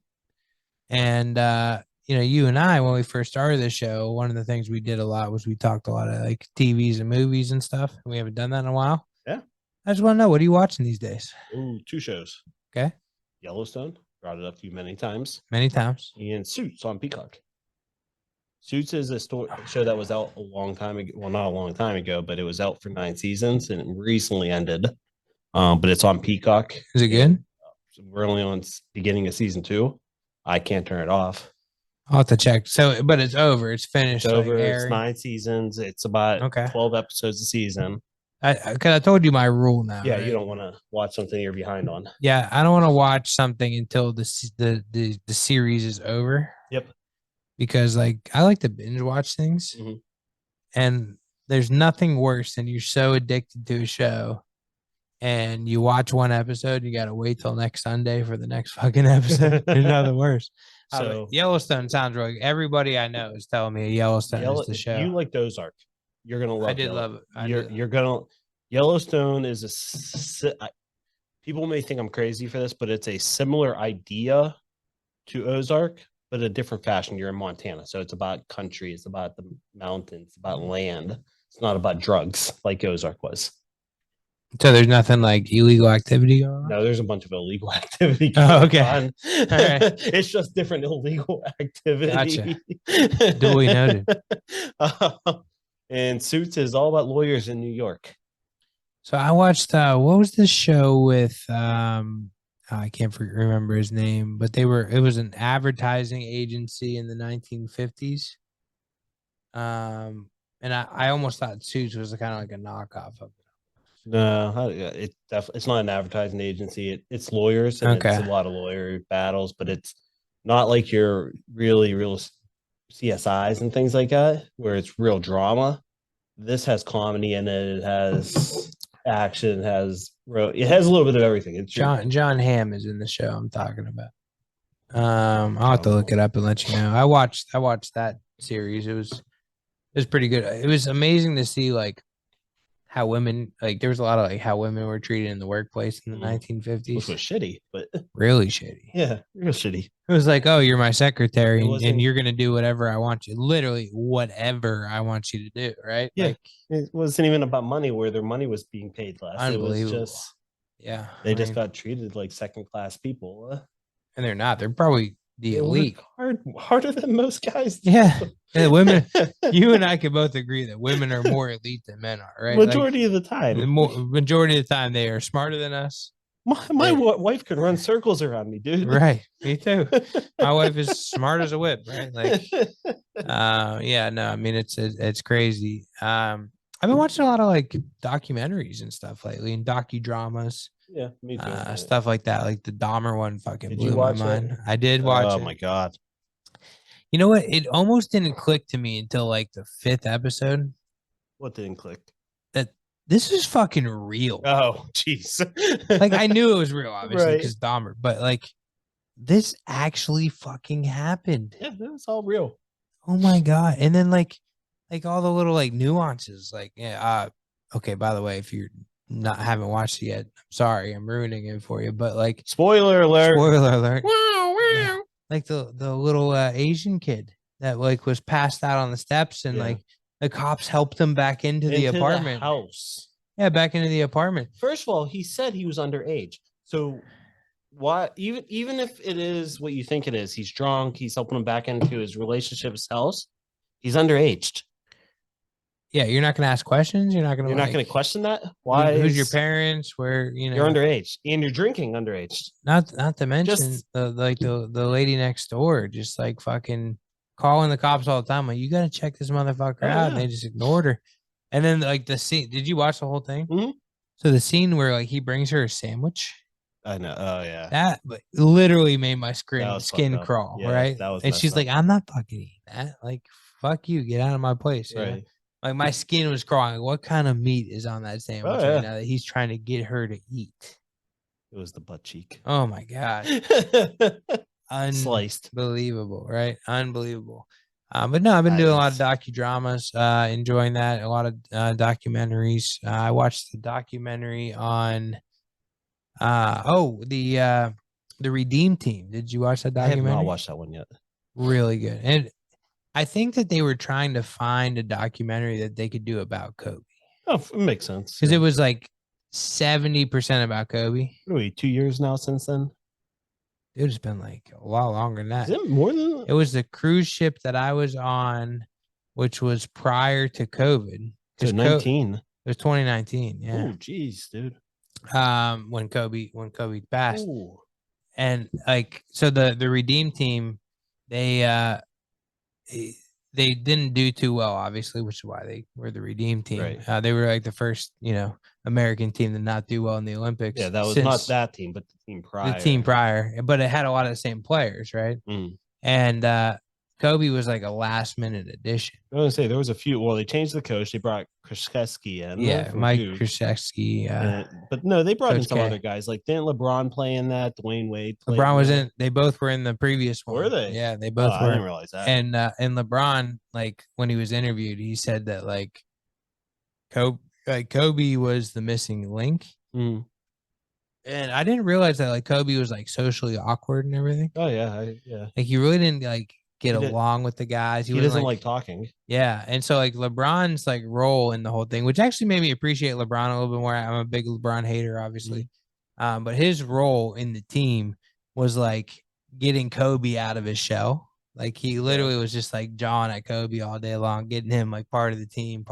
And, you and I, when we first started the show, one of the things we did a lot was we talked a lot of like TVs and movies and stuff. We haven't done that in a while. Yeah. I just want to know, what are you watching these days? Ooh, 2 shows. Okay. Yellowstone, brought it up to you many times. Many times. And Suits on Peacock. Suits is a show that was out a long time ago. Well, not a long time ago, but it was out for 9 seasons and it recently ended. But it's on Peacock. Is it good? We're only on beginning of season 2. I can't turn it off. I'll have to check. So, but it's over. It's finished. It's over. Like It's airing. 9 seasons. It's about Okay. 12 episodes a season. Because I told you my rule now. Yeah, right? you don't want to watch something you're behind on. Yeah, I don't want to watch something until the series is over. Yep. Because like I like to binge watch things, and there's nothing worse than you're so addicted to a show, and you watch one episode, you gotta wait till next Sunday for the next fucking episode. There's nothing worse. So Yellowstone sounds really. Everybody I know is telling me Yellowstone is the show. You like Ozark. You're gonna love. I did love it. You're gonna. Yellowstone is people may think I'm crazy for this, but it's a similar idea to Ozark, but a different fashion. You're in Montana, so it's about country, it's about the mountains, it's about land. It's not about drugs like Ozark was. So there's nothing like illegal activity going on? No, there's a bunch of illegal activity going on. It's just different illegal activity. Gotcha. Duly noted. And Suits is all about lawyers in New York. So I watched what was this show with I can't remember his name, but it was an advertising agency in the 1950s. And I almost thought Suits was kind of like a knockoff of it. No, it's not an advertising agency. It's lawyers, and it's a lot of lawyer battles, but it's not like your really real CSIs and things like that, where it's real drama. This has comedy in it. It has action. It has a little bit of everything. It's John Hamm is in the show I'm talking about. I'll have to look it up and let you know. I watched that series. It was pretty good. It was amazing to see like how women, like there was a lot of like how women were treated in the workplace in the 1950s. Which was shitty, but really shitty. Yeah, real shitty. It was like, oh, you're my secretary and you're gonna do whatever I want you. Literally whatever I want you to do, right? Yeah. Like it wasn't even about money where their money was being paid less. Unbelievable. It was just they just got treated like second class people. And they're not. They're probably the elite. Harder than most guys do. Yeah. Women, you and I can both agree that women are more elite than men are, right? Majority of the time. Majority of the time, they are smarter than us. My wife could run circles around me, dude. Right. Me too. My wife is smart as a whip, right? Like, yeah, no, I mean, it's crazy. I've been watching a lot of like documentaries and stuff lately and docudramas. Yeah, me too. Stuff like that. Like the Dahmer one fucking blew my mind. I did watch it. Oh my God. You know what? It almost didn't click to me until like the 5th episode. What didn't click? That this is fucking real. Oh, jeez. Like I knew it was real, obviously, because Dahmer, but like this actually fucking happened. Yeah, it was all real. Oh my God. And then like all the little like nuances, like, yeah, okay, by the way, if you're haven't watched it yet, I'm sorry, I'm ruining it for you, but like spoiler alert. Wow. Yeah. Like the little Asian kid that like was passed out on the steps and like the cops helped him back into the apartment house. Yeah, back into the apartment. First of all, he said he was underage. So why even if it is what you think it is, he's drunk, he's helping him back into his relationship, his house, he's underaged. Yeah, you're not going to ask questions. You're not going to question that. Why? Who's your parents? Where you're underage and you're drinking underage. Not to mention the lady next door, just like fucking calling the cops all the time. Like, you got to check this motherfucker out, and they just ignored her. And then like the scene. Did you watch the whole thing? Mm-hmm. So the scene where like he brings her a sandwich. I know. Oh yeah. That literally made my skin crawl. Yeah, right. And she's like, "I'm not fucking eating that. Like, fuck you. Get out of my place." Right. You know? Like my skin was crawling. What kind of meat is on that sandwich right now that he's trying to get her to eat? It was the butt cheek. Oh my God. Sliced. Unbelievable, right? Unbelievable. But no, I've been doing a lot of docudramas, enjoying that, a lot of documentaries. I watched the documentary on the Redeem Team. Did you watch that documentary? I have not watched that one yet. Really good. And I think that they were trying to find a documentary that they could do about Kobe. Oh, it makes sense. Because it was like 70% about Kobe. What are we, 2 years now since then? Dude, it's been like a lot longer than that. Is it more than that? It was the cruise ship that I was on, which was prior to COVID. So 19. It was 2019. Yeah. Oh, geez, dude. When Kobe passed. Ooh. And like, so the Redeem Team, they they didn't do too well, obviously, which is why they were the redeem team. Right. They were like the first, American team to not do well in the Olympics. Yeah, that was not since that team, but the team prior, but it had a lot of the same players, right? Mm. And Kobe was like a last minute addition. I was gonna say there was a few. Well, they changed the coach. They brought Krzyzewski in. Yeah, From Mike Duke. Krzyzewski. But no, they brought in Coach some K. other guys. Like didn't LeBron play in that? Dwayne Wade played. LeBron was in. They both were in the previous one. Were they? Yeah, they both were. I didn't realize that. And LeBron, like when he was interviewed, he said that like Kobe was the missing link. Mm. And I didn't realize that like Kobe was like socially awkward and everything. Oh yeah, yeah. Like he really didn't like get along with the guys. He doesn't like talking. Yeah, and so like LeBron's like role in the whole thing, which actually made me appreciate LeBron a little bit more. I'm a big LeBron hater, obviously, but his role in the team was like getting Kobe out of his shell. Like he literally was just like jawing at Kobe all day long, getting him like part of the team,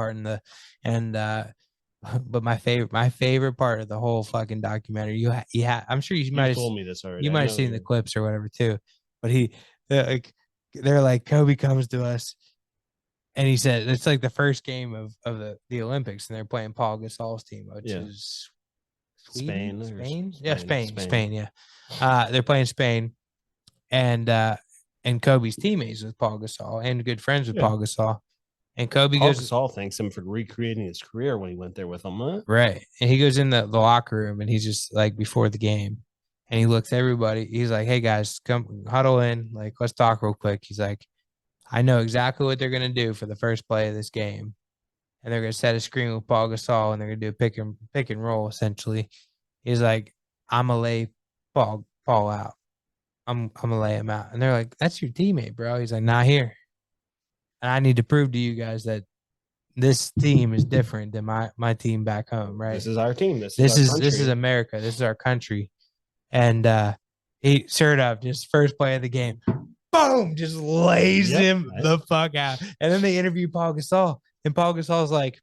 but my favorite part of the whole fucking documentary, I'm sure you might have told me this already. You might have seen the clips or whatever too, but they're like Kobe comes to us, and he said it's like the first game of the Olympics, and they're playing Paul Gasol's team, which is Sweden? Spain, Spain. Yeah, they're playing Spain, and Kobe's teammates with Paul Gasol and good friends with Paul Gasol. And Kobe Paul Gasol thanks him for recreating his career when he went there with him. Huh? Right. And he goes in the locker room and he's just like before the game and he looks at everybody. He's like, hey guys, come huddle in. Like, let's talk real quick. He's like, I know exactly what they're going to do for the first play of this game. And they're going to set a screen with Paul Gasol and they're going to do a pick and roll essentially. He's like, I'm going to lay Paul out. I'm going to lay him out. And they're like, that's your teammate, bro. He's like, not here. And I need to prove to you guys that this team is different than my team back home, right? This is our team. This is America. This is our country. And he sure enough, just first play of the game, boom, just lays him the fuck out. And then they interview Paul Gasol, and Paul Gasol's like,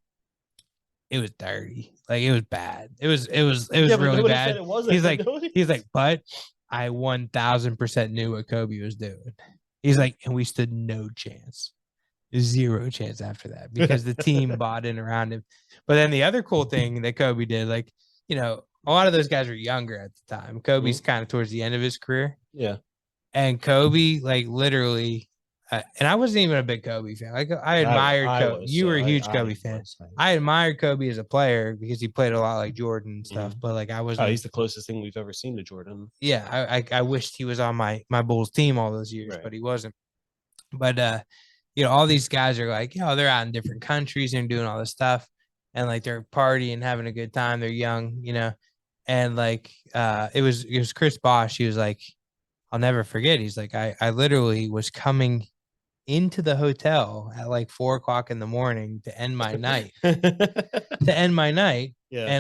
it was dirty, like it was bad. It was really bad. He's like, but I 1000% knew what Kobe was doing. He's like, and we stood no chance. Zero chance after that because the team bought in around him. But then the other cool thing that Kobe did, like, a lot of those guys were younger at the time. Kobe's kind of towards the end of his career. Yeah. And Kobe, like, literally, and I wasn't even a big Kobe fan. Like, I admired Kobe. You were a huge Kobe fan. I admired Kobe as a player because he played a lot like Jordan and stuff. But like, I wasn't. Oh, he's the closest thing we've ever seen to Jordan. Yeah, I wished he was on my Bulls team all those years, but he wasn't. But all these guys are like, they're out in different countries and doing all this stuff. And like they're partying, having a good time. They're young, and like it was Chris Bosh. He was like, I'll never forget. He's like, I literally was coming into the hotel at like 4:00 in the morning to end my night. And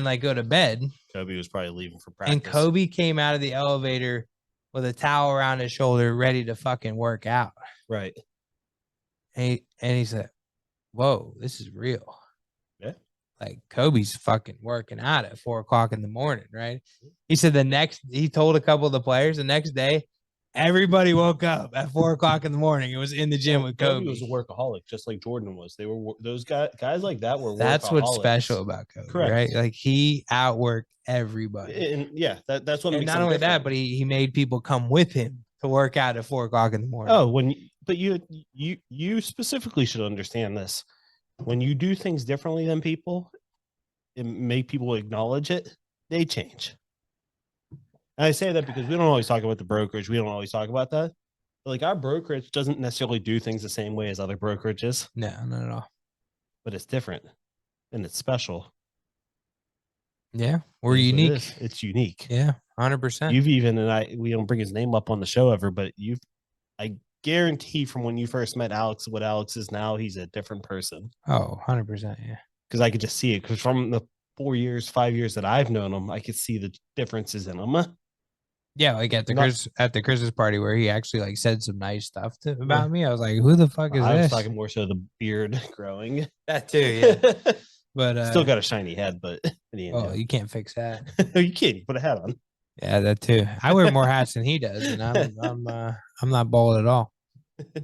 like go to bed. Kobe was probably leaving for practice. And Kobe came out of the elevator with a towel around his shoulder, ready to fucking work out. Right. And he said, whoa, this is real. Yeah. Like Kobe's fucking working out at 4:00 in the morning, right? He said he told a couple of the players the next day, everybody woke up at 4:00 in the morning. It was in the gym with Kobe. Kobe was a workaholic, just like Jordan was. They were those guys like that were. That's what's special about Kobe, correct? Right? Like he outworked everybody. And that's what. And not only that, but he made people come with him to work out at 4:00 in the morning. Oh, but you specifically should understand this. When you do things differently than people, and make people acknowledge it, they change. And I say that because we don't always talk about the brokerage. We don't always talk about that. But like our brokerage doesn't necessarily do things the same way as other brokerages. No, not at all. But it's different and it's special. Yeah, we're unique. It's unique. Yeah, 100%. You've even, we don't bring his name up on the show ever, but I guarantee from when you first met Alex, what Alex is now, he's a different person. Oh, 100%. Yeah. Because I could just see it. Because from the 5 years that I've known him, I could see the differences in him. Yeah, like at the Christmas party where he actually like said some nice stuff about me. I was like, who the fuck is this? I was talking more so the beard growing. That too, yeah. But still got a shiny head, but you can't fix that. You can't. You put a hat on. Yeah, that too. I wear more hats than he does, and I'm not bald at all.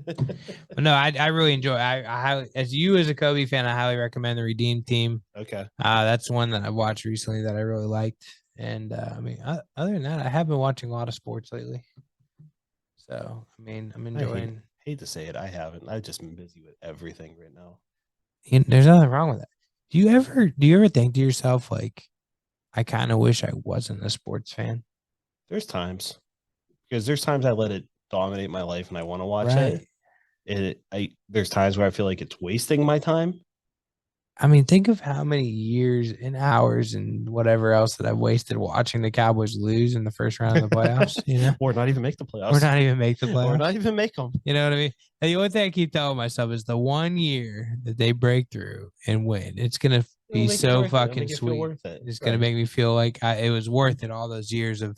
But no, I really enjoy. I highly, as you as a Kobe fan, I highly recommend the Redeem Team. Okay. That's one that I watched recently that I really liked. And I mean, other than that, I have been watching a lot of sports lately. So I mean, I'm enjoying. Hate to say it, I haven't. I've just been busy with everything right now. There's nothing wrong with that. Do you ever think to yourself like, I kind of wish I wasn't a sports fan? There's times because there's times I let it dominate my life and I want to watch Right. it. There's times where I feel like it's wasting my time. I mean, think of how many years and hours and whatever else that I've wasted watching the Cowboys lose in the first round of the playoffs, Or not even make the or playoffs. not even make the Or playoffs. not even make them. You know what I mean? And the only thing I keep telling myself is the 1 year that they break through and win, it's gonna be so fucking sweet. It's gonna make me feel like it was worth it all those years of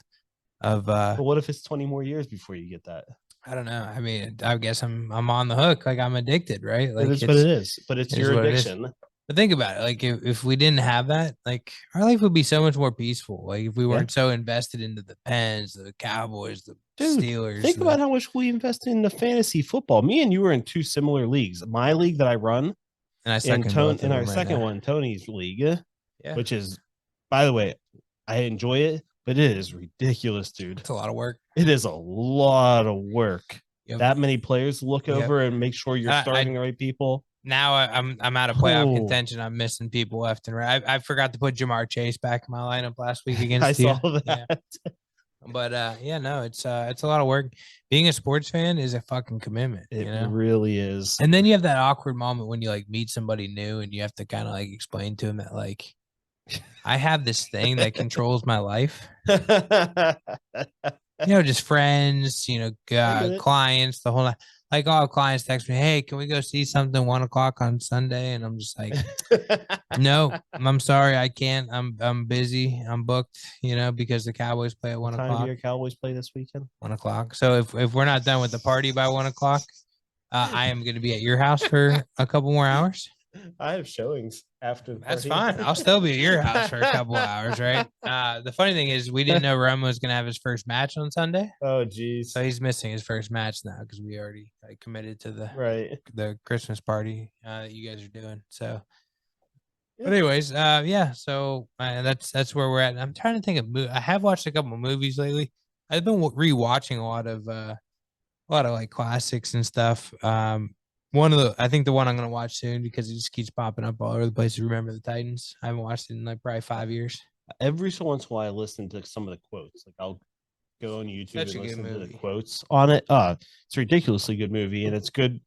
But what if it's 20 more years before you get that? I don't know. I mean, I guess I'm on the hook. Like I'm addicted, right? Like It is what it is. But it's your addiction. But think about it. Like if we didn't have that, like our life would be so much more peaceful. Like if we weren't so invested into the Pens, the Cowboys, the Steelers. Think about how much we invested in the fantasy football. Me and you were in two similar leagues. My league that I run, and I suck in our second one, Tony's league, which is, by the way, I enjoy it, but it is ridiculous, dude. It's a lot of work. It is a lot of work. Yep. That many players to look over and make sure you're starting the right people. Now I'm out of playoff contention. I'm missing people left and right. I forgot to put Jamar Chase back in my lineup last week against I saw that. Yeah. But no, it's a lot of work. Being a sports fan is a fucking commitment. It really is. And then you have that awkward moment when you like meet somebody new and you have to kind of like explain to them that like I have this thing that controls my life. Just friends, clients, the whole night. Like all clients text me, hey, can we go see something 1:00 on Sunday? And I'm just like, no, I'm sorry, I can't. I'm busy. I'm booked, because the Cowboys play at 1:00. What time do your Cowboys play this weekend? 1:00. So if we're not done with the party by 1:00, I am going to be at your house for a couple more hours. I have showings after the party. That's fine. I'll still be at your house for a couple hours, right? The funny thing is we didn't know Romo was going to have his first match on Sunday. Oh, geez. So he's missing his first match now because we already committed to the Christmas party that you guys are doing. So, but anyways, So that's where we're at. I'm trying to think of. I have watched a couple of movies lately. I've been rewatching a lot of like classics and stuff. I think the one I'm going to watch soon because it just keeps popping up all over the place. Remember the Titans? I haven't watched it in like probably 5 years. Every so once in a while, I listen to some of the quotes. Like I'll go on YouTube and listen to the quotes on it. It's a ridiculously good movie, and it's good.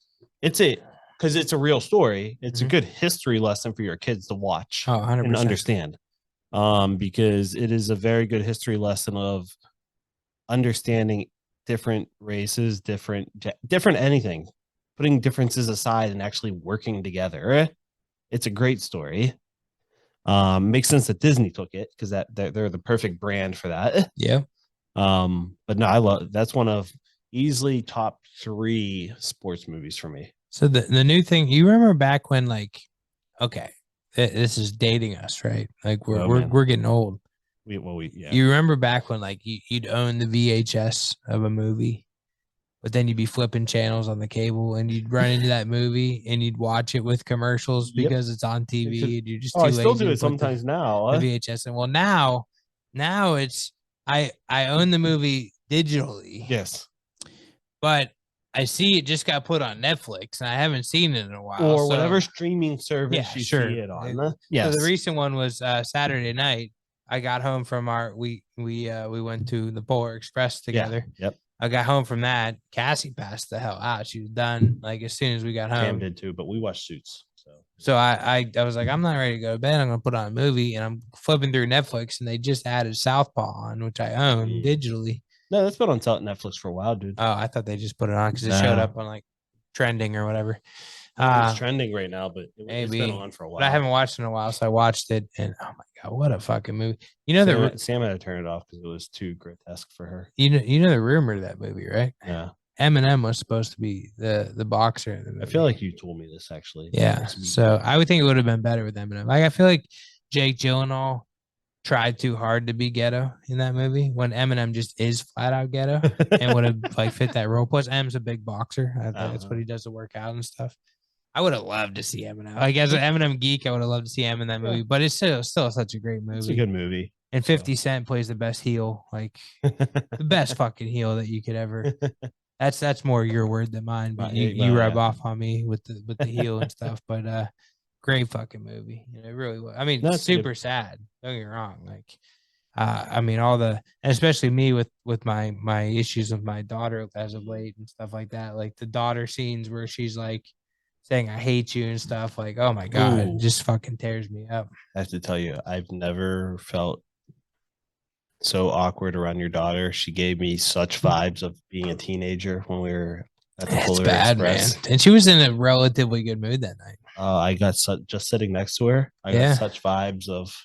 Because it's a real story. It's a good history lesson for your kids to watch and understand. Because it is a very good history lesson of understanding different races, different anything. Putting differences aside and actually working together. It's a great story. Makes sense that Disney took it because they're the perfect brand for that. Yeah. But no, that's one of easily top 3 sports movies for me. So the new thing, you remember back when this is dating us, right? Like we're getting old. You remember back when like you'd own the VHS of a movie, but then you'd be flipping channels on the cable and you'd run into that movie and you'd watch it with commercials because it's on TV and you're just too lazy. I still do it sometimes now. The VHS. And well, now it's I own the movie digitally. Yes. But I see it just got put on Netflix and I haven't seen it in a while. Or whatever streaming service you see it on. Yes. So the recent one was Saturday night. I got home from we went to the Polar Express together. Yeah. Yep. I got home from that. Cassie passed the hell out. She was done like as soon as we got home. Cam did too, but we watched Suits. So I was like, I'm not ready to go to bed. I'm gonna put on a movie, and I'm flipping through Netflix, and they just added Southpaw on, which I own digitally. No, that's been on Netflix for a while, dude. Oh, I thought they just put it on because it showed up on like trending or whatever. It's trending right now, but it's been on for a while. But I haven't watched it in a while, so I watched it, and oh my god, what a fucking movie! Sam had to turn it off because it was too grotesque for her. You know the rumor to that movie, right? Yeah. Eminem was supposed to be the boxer in the movie. I feel like you told me this actually. Yeah. So I would think it would have been better with Eminem. Like I feel like Jake Gyllenhaal tried too hard to be ghetto in that movie when Eminem just is flat out ghetto and would have like fit that role. Plus, M's a big boxer. That's what he does to work out and stuff. I would have loved to see Eminem. Like as an Eminem geek, I would have loved to see Em in that movie. But it's still such a great It's a movie. good movie. And 50 Cent plays the best heel, like the best fucking heel that you could ever. That's more your word than mine, but you rub off on me with the heel and stuff. But great fucking movie. You know, it really was. I mean, No, super sad. Don't get me wrong. Like, I mean, all the, and especially me with my issues with my daughter as of late and stuff like that. Like the daughter scenes where she's like saying "I hate you" and stuff. Like, oh my god, it just fucking tears me up. I have to tell you, I've never felt so awkward around your daughter. She gave me such vibes of being a teenager when we were at the It's Polar bad, Express. man. And she was in a relatively good mood that night. I got just sitting next to her. I got such vibes of.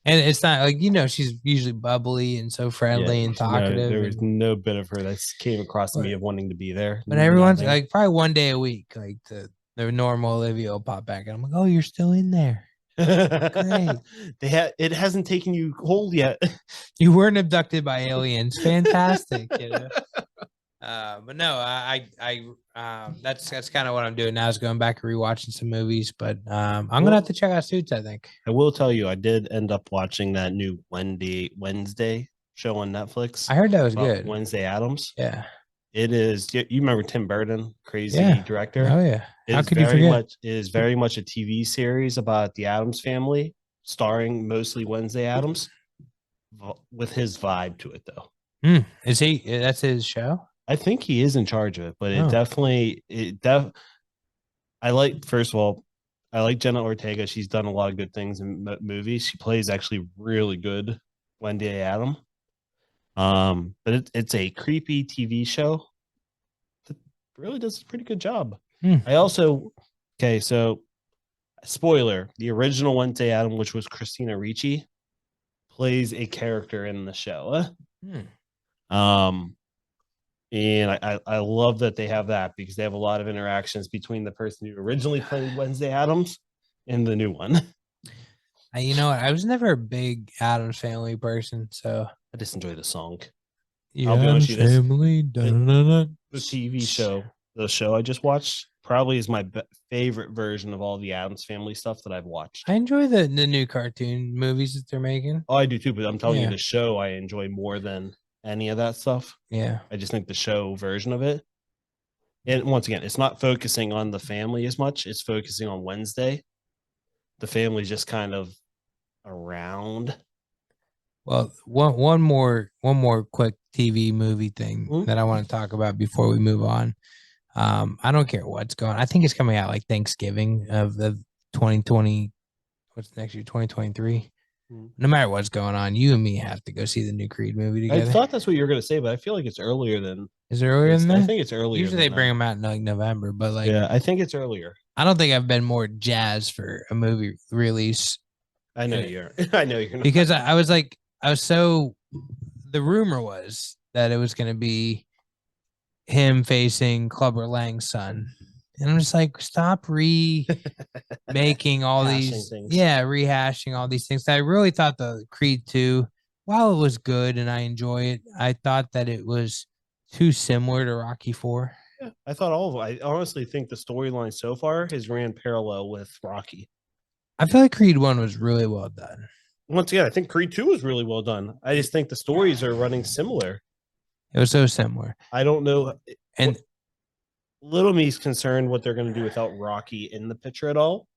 And it's not like, she's usually bubbly and so friendly and talkative. There was no bit of her that came across to me of wanting to be there. But everyone's like probably one day a week, like the normal Olivia will pop back and I'm like, oh, you're still in there. Great. It hasn't taken you hold yet. You weren't abducted by aliens. Fantastic. But no, that's kind of what I'm doing now is going back and rewatching some movies. But I'm gonna have to check out Suits. I think I will tell you, I did end up watching that new Wednesday show on Netflix. I heard that was good. Wednesday Addams. Yeah, it is. You remember Tim Burton, crazy director? Oh yeah. How could you forget? It is very much a TV series about the Addams family, starring mostly Wednesday Addams, with his vibe to it though. Is he? That's his show. I think he is in charge of it, but I like, first of all, I like Jenna Ortega. She's done a lot of good things in movies. She plays actually really good Wendy Adam. But it's a creepy TV show that really does a pretty good job. I also, so spoiler, the original Wednesday Adam, which was Christina Ricci, plays a character in the show. And I love that they have that because they have a lot of interactions between the person who originally played Wednesday Addams and the new one. You know what? I was never a big Addams Family person, so I just enjoy the song. I'll be honest with you, Family, the TV show, the show I just watched, probably is my favorite version of all the Addams Family stuff that I've watched. I enjoy the new cartoon movies that they're making. Oh, I do too, but I'm telling you, the show I enjoy more than any of that stuff. Yeah. I just think the show version of it. And once again, it's not focusing on the family as much. It's focusing on Wednesday. The family's just kind of around. Well, one more quick TV movie thing that I want to talk about before we move on. I don't care what's going on. I think it's coming out like Thanksgiving of the 2020. What's next year? 2023. No matter what's going on, you and me have to go see the new Creed movie together. I thought that's what you were going to say, but I feel like it's earlier than. Is it earlier than that? I think it's earlier. Usually they bring them out in like November, but like, yeah, I think it's earlier. I don't think I've been more jazzed for a movie release. I know you're. I know you're not. Because I was so. The rumor was that it was going to be him facing Clubber Lang's son. And I'm just like, stop remaking all these things. Yeah, rehashing all these things. I really thought the Creed 2, while it was good and I enjoy it, I thought that it was too similar to Rocky 4. Yeah, I thought all of it. I honestly think the storyline so far has ran parallel with Rocky. I feel like Creed 1 was really well done. Once again, I think Creed 2 was really well done. I just think the stories are running similar. It was so similar. I don't know. And Little me's concerned what they're going to do without Rocky in the picture at all.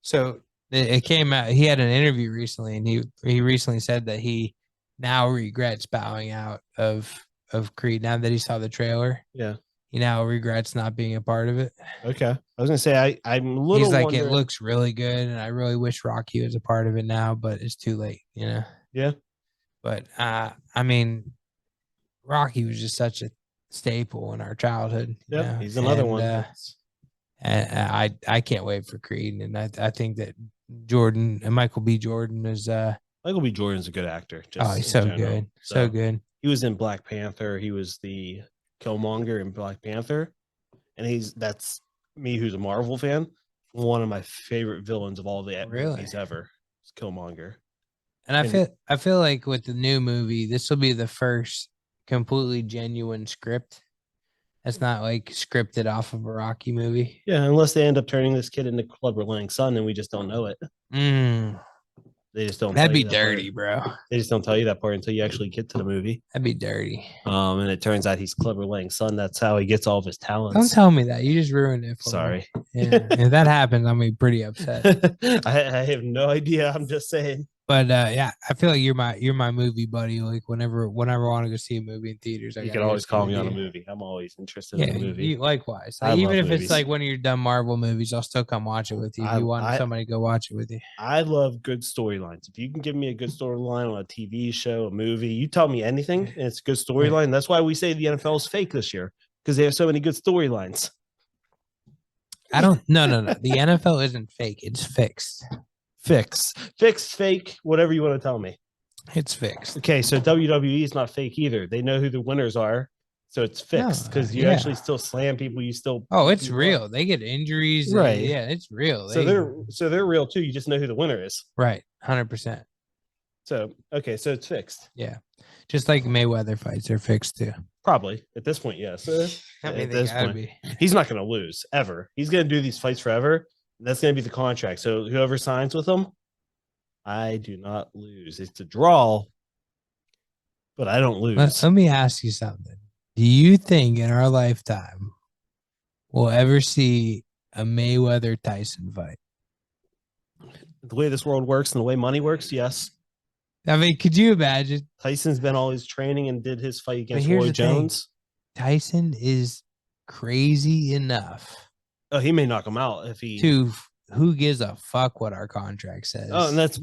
So it came out. He had an interview recently, and he recently said that he now regrets bowing out of Creed now that he saw the trailer. Yeah, he now regrets not being a part of it. Okay, I was gonna say I'm a little. He's like, it looks really good, and I really wish Rocky was a part of it now, but it's too late, Yeah. But I mean, Rocky was just such a staple in our childhood. Yeah, he's another one. And I can't wait for Creed, and I think that Michael B. Jordan is Michael B. Jordan's a good actor. He's so good, so good. He was in Black Panther. He was the Killmonger in Black Panther, and that's me, who's a Marvel fan. One of my favorite villains of all the movies ever is Killmonger. And I feel like with the new movie, this will be the first completely genuine script. That's not like scripted off of a Rocky movie. Yeah, unless they end up turning this kid into Clubber Lang's son, and we just don't know it. They just don't. That'd be dirty, bro. They just don't tell you that part until you actually get to the movie. That'd be dirty. And it turns out he's Clubber Lang's son. That's how he gets all of his talents. Don't tell me that. You just ruined it for Sorry. me. Yeah. If that happens, I'm gonna be pretty upset. I have no idea. I'm just saying. But yeah, I feel like you're my movie buddy. Like whenever I want to go see a movie in theaters, you can always call me on a movie. I'm always interested in a movie. Likewise. Like, even if it's like one of your dumb Marvel movies, I'll still come watch it with you. If you want somebody to go watch it with you. I love good storylines. If you can give me a good storyline on a TV show, a movie, you tell me anything, and it's a good storyline. That's why we say the NFL is fake this year, because they have so many good storylines. No. The NFL isn't fake. It's fixed. Fixed, fake, whatever you want to tell me. It's fixed. Okay, so WWE is not fake either. They know who the winners are, so it's fixed because you actually still slam people. You still it's real. They get injuries, right? It's real. So they're real too. You just know who the winner is, right? 100%. So okay, so it's fixed. Yeah, just like Mayweather fights are fixed too. Probably at this point, yes. At this point, he's not going to lose ever. He's going to do these fights forever. That's going to be the contract. So whoever signs with him, I do not lose. It's a draw, but I don't lose. Let me ask you something. Do you think in our lifetime we'll ever see a Mayweather-Tyson fight? The way this world works and the way money works, yes. I mean, could you imagine? Tyson's been all his training and did his fight against Roy Jones. Tyson is crazy enough. Oh, he may knock him out if he. Who gives a fuck what our contract says? Oh, and that's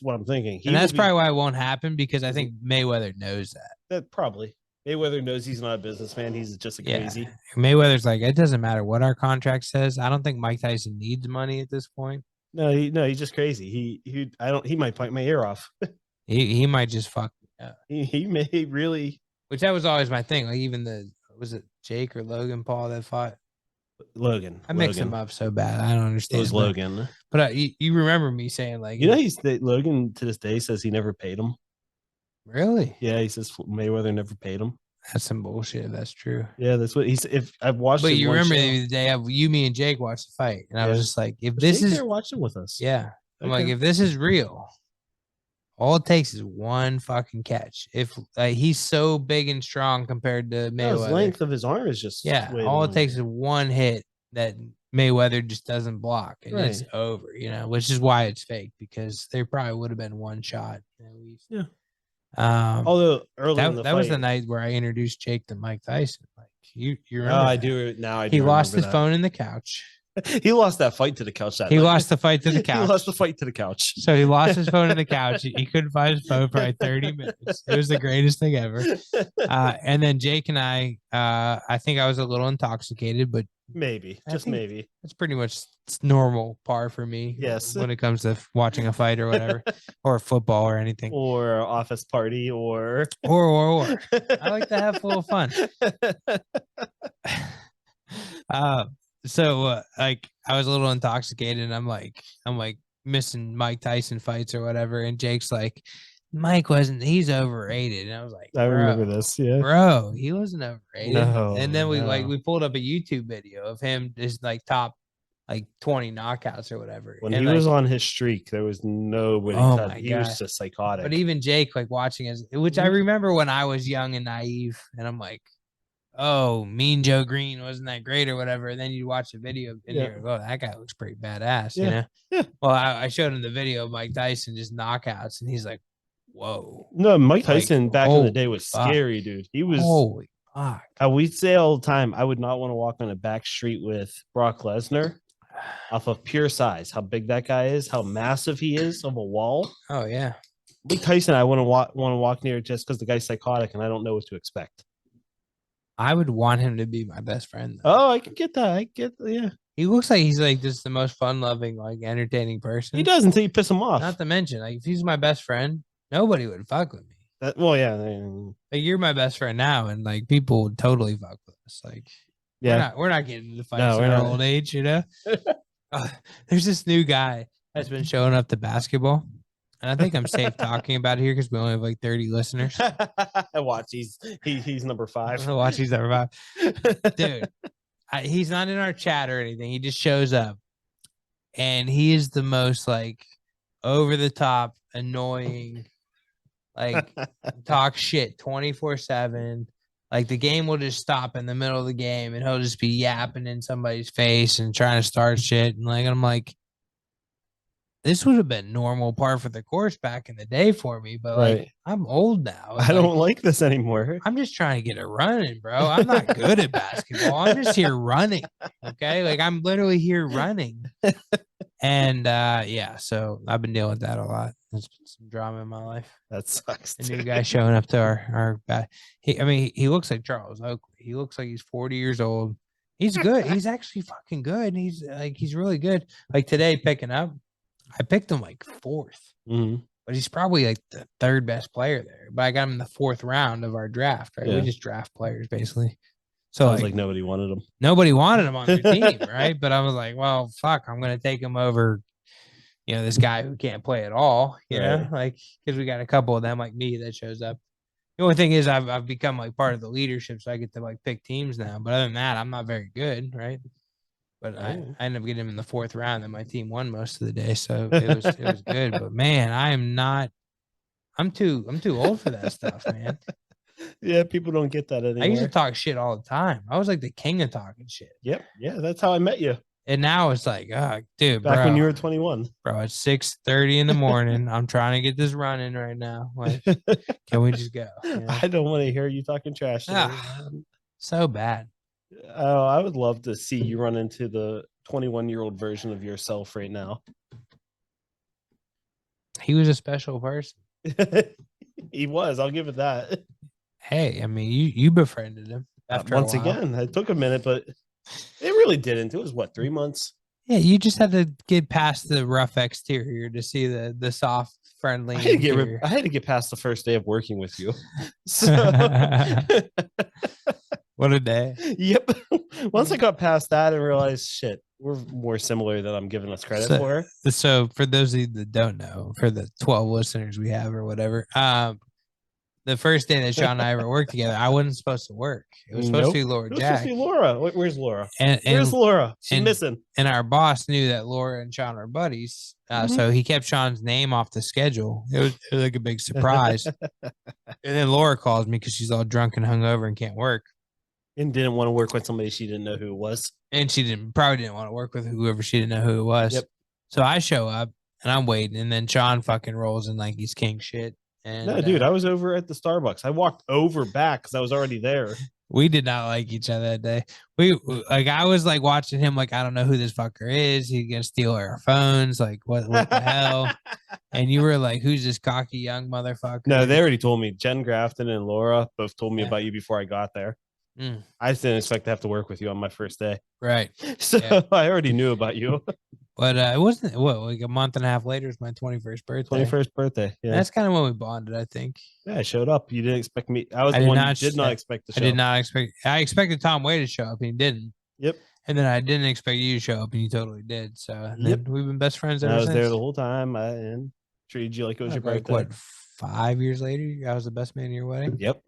what I'm thinking. And that's probably why it won't happen, because I think Mayweather knows that. That probably. Mayweather knows he's not a businessman. He's just a crazy. Mayweather's like, it doesn't matter what our contract says. I don't think Mike Tyson needs money at this point. No, he's just crazy. He might bite my ear off. he might just fuck. He may really. Which that was always my thing. Like even was it Jake or Logan Paul that fought? Logan. I mix them up so bad. I don't understand. It was Logan. But you remember me saying like, Logan to this day says he never paid him. Really? Yeah, he says Mayweather never paid him. That's some bullshit. That's true. Yeah, that's what he's. If I've watched, but you remember the day me and Jake watched the fight, and I was just like, if this is watching with us, yeah, I'm like, if this is real, all it takes is one fucking catch. If he's so big and strong compared to Mayweather, his length of his arm is just all it takes is one hit that Mayweather just doesn't block, and it's over. Which is why it's fake, because there probably would have been one shot at least. Yeah. Although early that was the night where I introduced Jake to Mike Tyson. Like you remember? I do now. He lost his phone in the couch. He lost that fight to the couch. He lost the fight to the couch. He lost the fight to the couch. So he lost his phone in the couch. He couldn't find his phone for like 30 minutes. It was the greatest thing ever. And then Jake and I think I was a little intoxicated, but maybe. It's pretty much normal par for me. Yes. When it comes to watching a fight or whatever, or football or anything, or office party, or. I like to have a little fun. So like I was a little intoxicated, and I'm like missing Mike Tyson fights or whatever, and Jake's like, he's overrated, and I was like, I remember this, bro, he wasn't overrated. No, and then we pulled up a YouTube video of him just like top like 20 knockouts or whatever. When he was on his streak, there was nobody. He was just psychotic. But even Jake, like watching which I remember when I was young and naive, and I'm like, oh, Mean Joe Green wasn't that great or whatever. And then you watch the video and you're like, oh, that guy looks pretty badass, Yeah. Well, I showed him the video of Mike Tyson just knockouts, and he's like, whoa. No, Mike Tyson back in the day was scary, dude. He was holy fuck. We say all the time, I would not want to walk on a back street with Brock Lesnar off of pure size. How big that guy is, how massive he is of a wall. Oh yeah. Mike Tyson, I wouldn't want to walk near just because the guy's psychotic and I don't know what to expect. I would want him to be my best friend, though. Oh, I can get that. Yeah. He looks like he's like just the most fun-loving, like entertaining person. He does until you piss him off. Not to mention, like if he's my best friend, nobody would fuck with me. Like you're my best friend now, and like people would totally fuck with us. Like, we're not getting into fights in our old age, There's this new guy that's been showing up to basketball. and I think I'm safe talking about it here because we only have like 30 listeners. Watch, he's number 5. Watch, he's number 5. Dude, he's not in our chat or anything. He just shows up. And he is the most like over the top, annoying, like talk shit 24/7. Like the game will just stop in the middle of the game and he'll just be yapping in somebody's face and trying to start shit. And like I'm like, this would have been normal par for the course back in the day for me, but like I'm old now. I don't like this anymore. I'm just trying to get it running, bro. I'm not good at basketball. I'm just here running. Okay. Like I'm literally here running. And yeah, so I've been dealing with that a lot. There's been some drama in my life. That sucks. A new guy showing up to our bat. He looks like Charles Oakley. He looks like he's 40 years old. He's good. He's actually fucking good. He's really good. Like today picking up, I picked him like 4th, but he's probably like the 3rd best player there. But I got him in the 4th round of our draft. Right, we just draft players basically. So sounds like nobody wanted him. Nobody wanted him on their team, right? But I was like, well, fuck, I'm gonna take him over, this guy who can't play at all, you know, like because we got a couple of them like me that shows up. The only thing is I've become like part of the leadership, so I get to like pick teams now. But other than that, I'm not very good, right? But I ended up getting him in the 4th round, and my team won most of the day, so it was good. But man, I'm too old for that stuff, man. Yeah, people don't get that anymore. I used to talk shit all the time. I was like the king of talking shit. Yep. Yeah, that's how I met you. And now it's like, dude, back when you were 21. Bro, it's 6:30 in the morning. I'm trying to get this running right now. Like, can we just go? I don't want to hear you talking trash. So bad. Oh, I would love to see you run into the 21-year-old version of yourself right now. He was a special person. He was. I'll give it that. Hey, I mean, you befriended him. After once again, it took a minute, but it really didn't. It was what, 3 months? Yeah, you just had to get past the rough exterior to see the soft, friendly. I had to get past the first day of working with you. So what a day. Yep. Once I got past that and realized, shit, we're more similar than I'm giving us credit for. So for those of you that don't know, for the 12 listeners we have or whatever, the first day that Sean and I ever worked together, I wasn't supposed to work. It was supposed to be Laura Jack. It was supposed to be Laura. Where's Laura? Where's Laura? She's missing. And our boss knew that Laura and Sean are buddies. So he kept Sean's name off the schedule. It was like a big surprise. And then Laura calls me because she's all drunk and hungover and can't work. And didn't want to work with somebody she didn't know who it was. And she probably didn't want to work with whoever she didn't know who it was. Yep. So I show up and I'm waiting. And then Sean fucking rolls in like he's king shit. And, no, dude, I was over at the Starbucks. I walked over back because I was already there. We did not like each other that day. I was like watching him, like, I don't know who this fucker is. He's gonna steal our phones. Like, what the hell? And you were like, who's this cocky young motherfucker? No, they already told me. Jen Grafton and Laura both told me about you before I got there. I just didn't expect to have to work with you on my first day. Right. So I already knew about you. But it wasn't like a month and a half later is my 21st birthday. 21st birthday. Yeah. That's kind of when we bonded, I think. Yeah, I showed up. You didn't expect me. I was the one who did not expect to show up. I did not expect. I expected Tom Way to show up and he didn't. Yep. And then I didn't expect you to show up and you totally did. So we've been best friends ever since. I was there the whole time and treated you like it was your birthday. What, 5 years later, I was the best man at your wedding? Yep.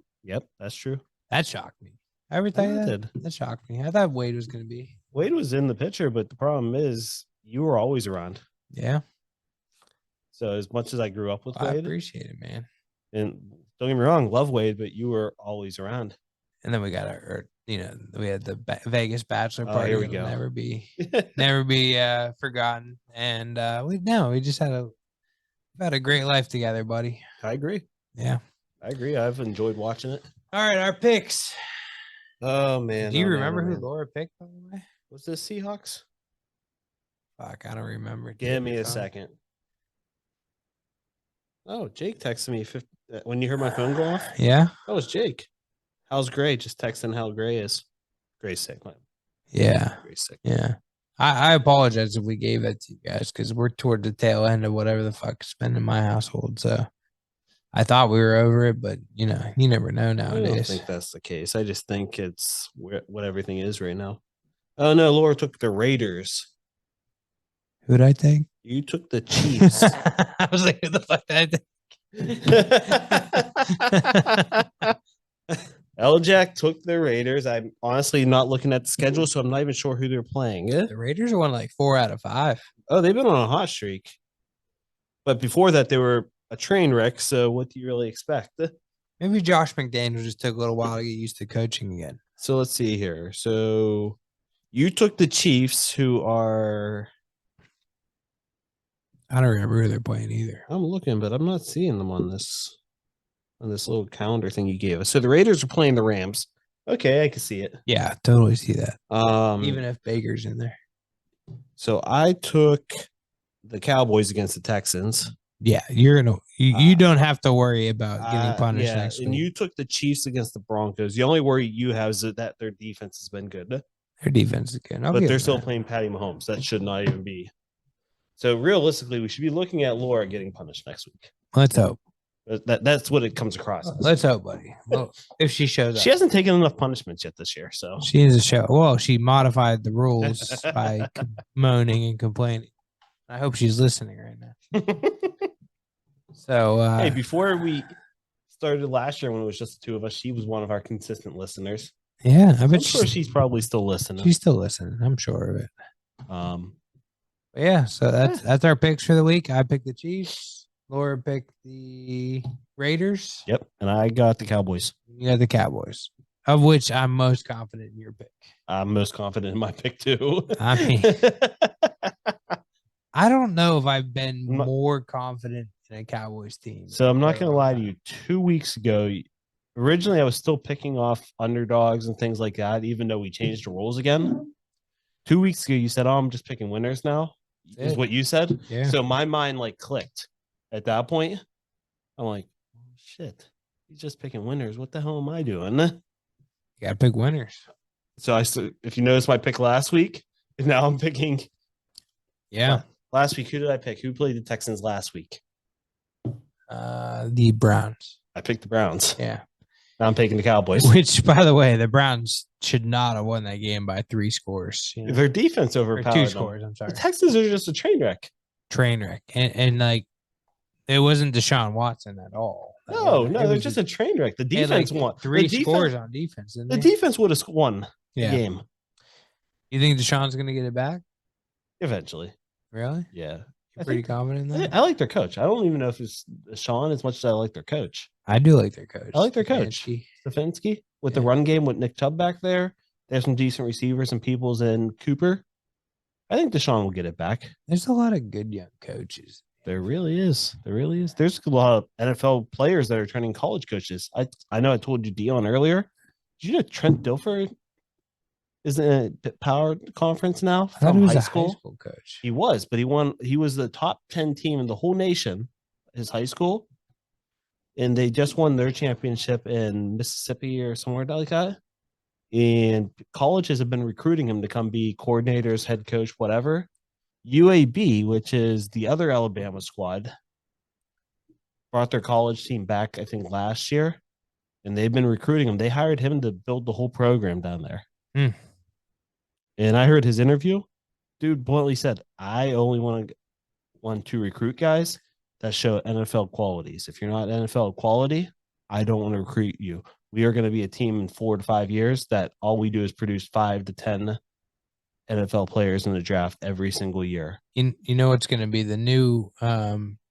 That's true. That shocked me. I ever tell you that? That shocked me. I thought Wade was going to be. Wade was in the picture, but the problem is you were always around. Yeah. So as much as I grew up with Wade, I appreciate it, man. And don't get me wrong, love Wade, but you were always around. And then we got we had the Vegas bachelor party. Here we go. Never be forgotten. And we just had a great life together, buddy. I agree. Yeah, I agree. I've enjoyed watching it. All right, our picks. Oh man, do you remember who Laura picked? By the way, was this Seahawks? Fuck, I don't remember. Give me a second. Oh, Jake texted me when you heard my phone go off. Yeah, that was Jake. How's Gray? Just texting how Gray is. Gray's sick, man. Yeah, Gray's sick. Yeah. I apologize if we gave that to you guys because we're toward the tail end of whatever the fuck's been in my household. So I thought we were over it, but you never know nowadays. I don't think that's the case. I just think it's what everything is right now. Oh no, Laura took the Raiders. Who'd I take? You took the Chiefs. I was like, who the fuck did I Ljack took the Raiders. I'm honestly not looking at the schedule, so I'm not even sure who they're playing. The Raiders are won like 4 out of 5. Oh, they've been on a hot streak. But before that, they were a train wreck. So what do you really expect? Maybe Josh McDaniels just took a little while to get used to coaching again. So let's see here. So you took the Chiefs, who are... I don't remember who they're playing either. I'm looking, but I'm not seeing them on this little calendar thing you gave us. So the Raiders are playing the Rams. Okay, I can see it. Yeah, totally see that. Even if Baker's in there. So I took the Cowboys against the Texans. Yeah, you don't have to worry about getting punished next week. And you took the Chiefs against the Broncos. The only worry you have is that their defense has been good. Their defense is good. But they're still playing Patty Mahomes. That should not even be. So realistically, we should be looking at Laura getting punished next week. Let's hope. That's what it comes across as. Let's hope, buddy. Well, if she shows up. She hasn't taken enough punishments yet this year. So she needs to show. Well, she modified the rules by moaning and complaining. I hope she's listening right now. So hey, before we started last year when it was just the two of us, she was one of our consistent listeners. Yeah, I'm sure she's probably still listening. She's still listening. I'm sure of it. Yeah, so that's our picks for the week. I picked the Chiefs. Laura picked the Raiders. Yep, and I got the Cowboys. You got the Cowboys, of which I'm most confident in your pick. I'm most confident in my pick too. I mean, I don't know if I've been more confident in a Cowboys team. So I'm not going to lie to you. 2 weeks ago, originally I was still picking off underdogs and things like that, even though we changed the rules again. 2 weeks ago, you said, "Oh, I'm just picking winners now." Is what you said. Yeah. So my mind clicked at that point. I'm like, oh, shit, he's just picking winners. What the hell am I doing? You got to pick winners. So if you notice my pick last week, now I'm picking. Yeah. Last week, who did I pick? Who played the Texans last week? The Browns. I picked the Browns. Yeah. Now I'm picking the Cowboys. Which, by the way, the Browns should not have won that game by 3 scores. You know? Their defense overpowered 2 scores. I'm sorry. The Texans are just a train wreck. And it wasn't Deshaun Watson at all. No, they're just a train wreck. The defense won 3 scores on defense. The defense would have won the game. You think Deshaun's going to get it back? Eventually. Really? Yeah. You're pretty confident in that? I like their coach. I don't even know if it's Sean as much as I like their coach. I do like their coach. I like their coach. Stefanski. With the run game with Nick Chubb back there. They have some decent receivers and Peoples and Cooper. I think Deshaun will get it back. There's a lot of good young coaches. There really is. There's a lot of NFL players that are turning college coaches. I know I told you Dion earlier. Did you know Trent Dilfer is in a power conference now from high school? High school coach. He was, but he was the top 10 team in the whole nation, his high school. And they just won their championship in Mississippi or somewhere like that. And colleges have been recruiting him to come be coordinators, head coach, whatever. UAB, which is the other Alabama squad, brought their college team back, I think, last year. And they've been recruiting him. They hired him to build the whole program down there. And I heard his interview. Dude bluntly said, I only want to recruit guys that show NFL qualities. If you're not NFL quality, I don't want to recruit you. We are going to be a team in 4 to 5 years that all we do is produce 5 to 10 NFL players in the draft every single year. You know what's going to be the new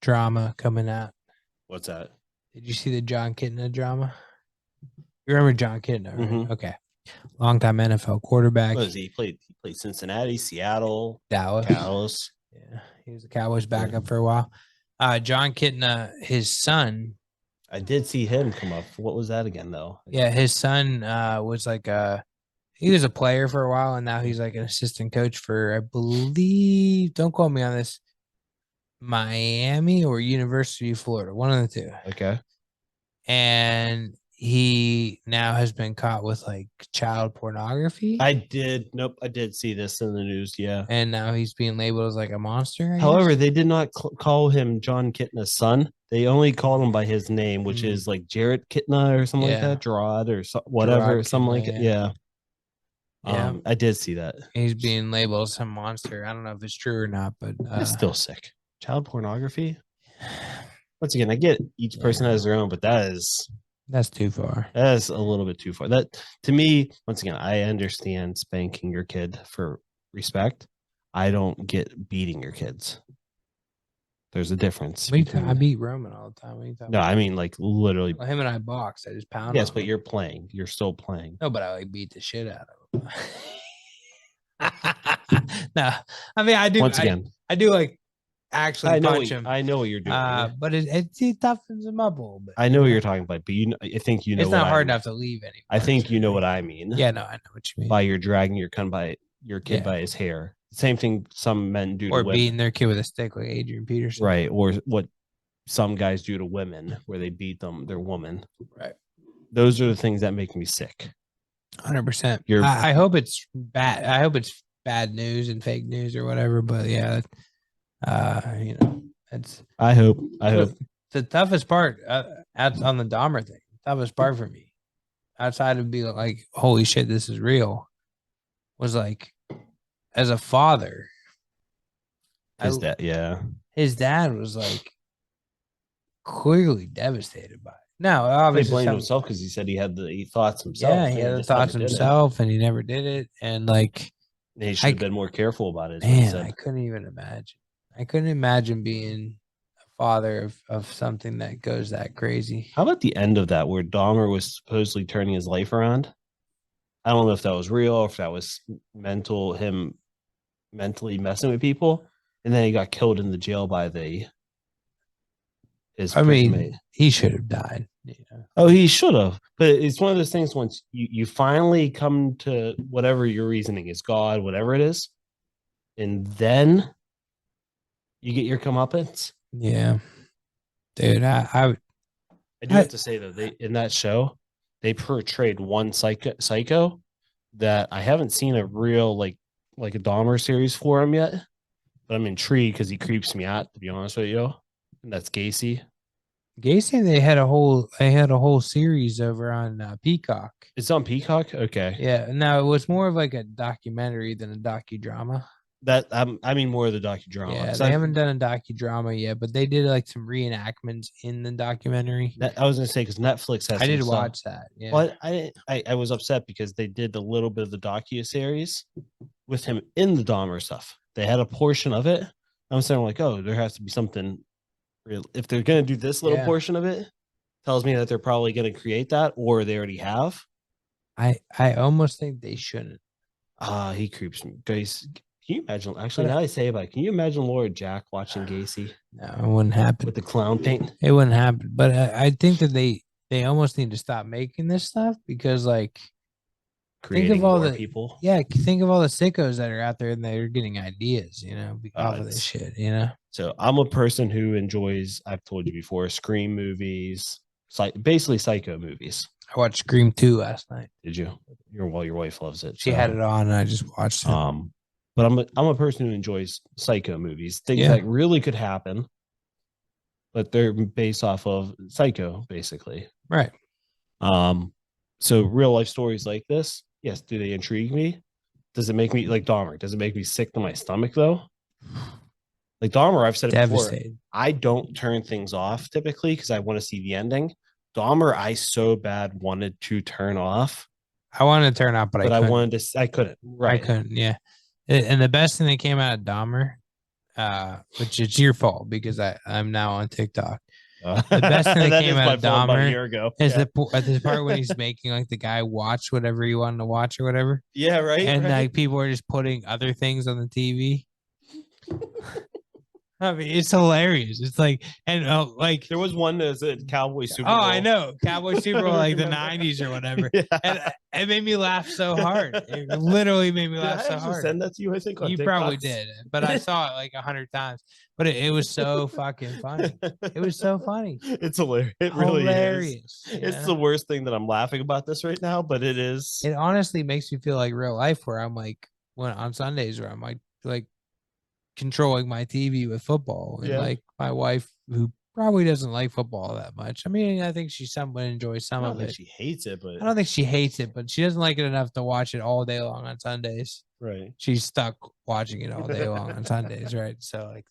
drama coming out? What's that? Did you see the John Kitna drama? You remember John Kitna, right? Mm-hmm. Okay. Longtime NFL quarterback. What is he? He played Cincinnati, Seattle, Dallas. Yeah, he was the Cowboys backup for a while. John Kitna, his son. I did see him come up. What was that again, though? Yeah, his son was he was a player for a while, and now he's like an assistant coach for, I believe, don't quote me on this, Miami or University of Florida, one of the two. Okay. And he now has been caught with child pornography. I did see this in the news. Yeah. And now he's being labeled as a monster. However, they did not call him John Kitna's son. They only called him by his name, which is Jarrett Kitna or something like that. Gerard or whatever. Gerard something Kitna, like it. Yeah. Yeah. I did see that. He's being labeled some monster. I don't know if it's true or not, but It's still sick. Child pornography. Once again, I get each person has their own, but that's too far. that is a little bit too far. That to me, once again, I understand spanking your kid for respect. I don't get beating your kids. There's a difference. I beat Roman all the time. What are you talking No, about? I mean like literally. Well, him and I box. I just pound. Yes, on but him. you're playing. You're still playing. No, but I like beat the shit out of him. No, I mean I do. Once again, I do like actually punch him. I know what you're doing. But it toughens him up a little bit. I know what you're talking about, but I think you know. It's not hard enough to leave anymore. I think you know what I mean. Yeah, no, I know what you mean. By you're dragging your kid by his hair. Same thing some men do or to beating women. their kid with a stick like Adrian Peterson. Right. Or what some guys do to women where they beat their woman. Right. Those are the things that make me sick. 100%. I hope it's bad. I hope it's bad news and fake news or whatever. But yeah, it's. I hope. The toughest part on the Dahmer thing. Toughest part for me, outside of being like, "Holy shit, this is real," was like, as a father, his dad was like clearly devastated by it. Now, obviously, he blamed himself because he said he had the thoughts himself. Yeah, he had the thoughts himself, and he never did it. And like, he should have been more careful about it. Man, I couldn't even imagine. I couldn't imagine being a father of something that goes that crazy. How about the end of that, where Dahmer was supposedly turning his life around? I don't know if that was real or if that was him mentally messing with people, and then he got killed in the jail by his mate. He should have died. Oh, he should have. But it's one of those things once you finally come to whatever your reasoning is, God, whatever it is, and then you get your comeuppance. Yeah. Dude, I do have to say though, in that show, they portrayed one psycho that I haven't seen a real like a Dahmer series for him yet. But I'm intrigued because he creeps me out, to be honest with you. And that's Gacy. They had a whole series over on Peacock. It's on Peacock? Okay. Yeah. No, it was more of like a documentary than a docudrama. That I mean more of the docudrama. Yeah, they haven't done a docudrama yet, but they did like some reenactments in the documentary. I was gonna say because Netflix has. I did watch that. Yeah, but I was upset because they did a little bit of the docu series with him in the Dahmer stuff. They had a portion of it. I'm saying like, oh, there has to be something real. If they're gonna do this little portion of it, tells me that they're probably gonna create that, or they already have. I almost think they shouldn't. He creeps me, guys. Can you imagine? Actually, now I say about it, can you imagine Ljack watching Gacy? No, it wouldn't happen with the clown paint. It wouldn't happen. But I think that they almost need to stop making this stuff because like creating think of all more people. Yeah, think of all the sickos that are out there and they're getting ideas, off of this shit. So I'm a person who enjoys. I've told you before, Scream movies, basically psycho movies. I watched Scream 2 last night. Did you? Your wife loves it. She had it on, and I just watched it. But I'm a person who enjoys psycho movies, things that really could happen, but they're based off of Psycho, basically. Right. So real life stories like this, yes, do they intrigue me? Does it make me like Dahmer? Does it make me sick to my stomach though? Like Dahmer, I've said it before. I don't turn things off typically because I want to see the ending. Dahmer, I so bad wanted to turn off. I wanted to turn off, but I couldn't. Right. I couldn't. Yeah. And the best thing that came out of Dahmer, which is your fault because I'm now on TikTok. The best thing that came out of Dahmer is the part when he's making like the guy watch whatever he wanted to watch or whatever. Yeah, right. And like people are just putting other things on the TV. I mean, it's hilarious. It's like, and like there was one that was a Cowboy Super Bowl. Oh, I know, Cowboy Super Bowl, like the '90s or whatever. Yeah. And it made me laugh so hard. It literally made me laugh so hard. Send that to you, I think. You probably did, but I saw it like 100 times. But it was so fucking funny. It was so funny. It's hilarious. It really is. It's the worst thing that I'm laughing about this right now, but it is. It honestly makes me feel like real life, where I'm like, when on Sundays, where I'm like controlling my TV with football, and like my wife who probably doesn't like football that much. I mean, I think she somewhat enjoys some I of don't think it. she hates it, but I don't think she hates it, but she doesn't like it enough to watch it all day long on Sundays. right. She's stuck watching it all day long on Sundays, right? So like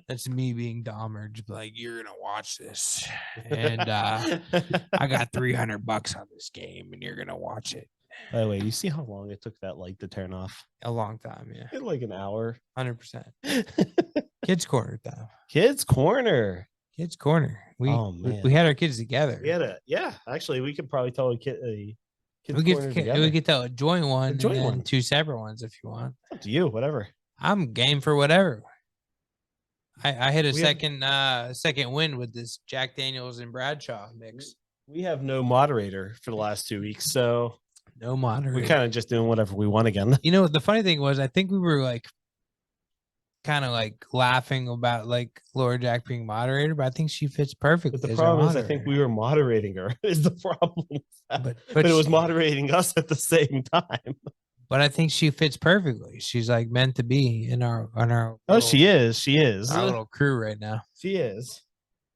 that's me being Dahmer, just like you're gonna watch this, and I got $300 on this game, and you're gonna watch it. By the way, you see how long it took that light to turn off? A long time, yeah, In like an hour. 100%. Kids corner though. Kids corner. Kids corner. Oh man, we had our kids together. Yeah. Actually, we could probably tell kids we could tell a joint one, joint and then one. 2 separate ones if you want. Up to you, whatever. I'm game for whatever. I hit a We second win with this Jack Daniels and Bradshaw mix. We have no moderator for the last 2 weeks, so No moderator. we're kind of just doing whatever we want again. You know, the funny thing was, I think we were like kind of like laughing about like Laura Jack being moderator, but I think she fits perfectly. But the problem is, I think we were moderating her. Is the problem? But it was moderating us at the same time. But I think she fits perfectly. She's like meant to be in our Oh, little, she is. She is our little crew right now. She is.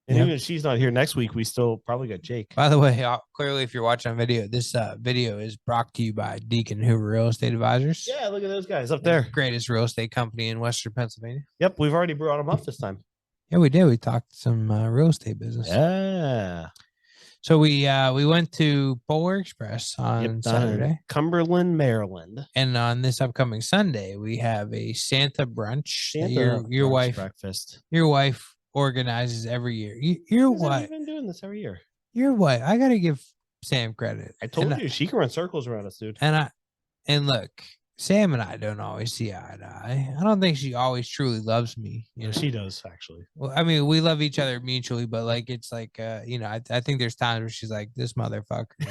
And even if she's not here next week, we still probably got Jake. By the way, clearly, if you're watching on video, this video is brought to you by Deacon Hoover Real Estate Advisors. Yeah, look at those guys up there. Greatest real estate company in Western Pennsylvania. Yep, we've already brought them up this time. Yeah, we did. We talked some real estate business. Yeah. So we went to Polar Express on Saturday, Cumberland, Maryland, and on this upcoming Sunday we have a Santa brunch. Your brunch wife breakfast. Your wife organizes every year. Your wife. I've been doing this every year. Your wife. I gotta give Sam credit. I told you she can run circles around us, dude. And look, Sam and I don't always see eye to eye. I don't think she always truly loves me. You know? She does actually. Well, I mean, we love each other mutually, but like it's like you know, I think there's times where she's like, this motherfucker. You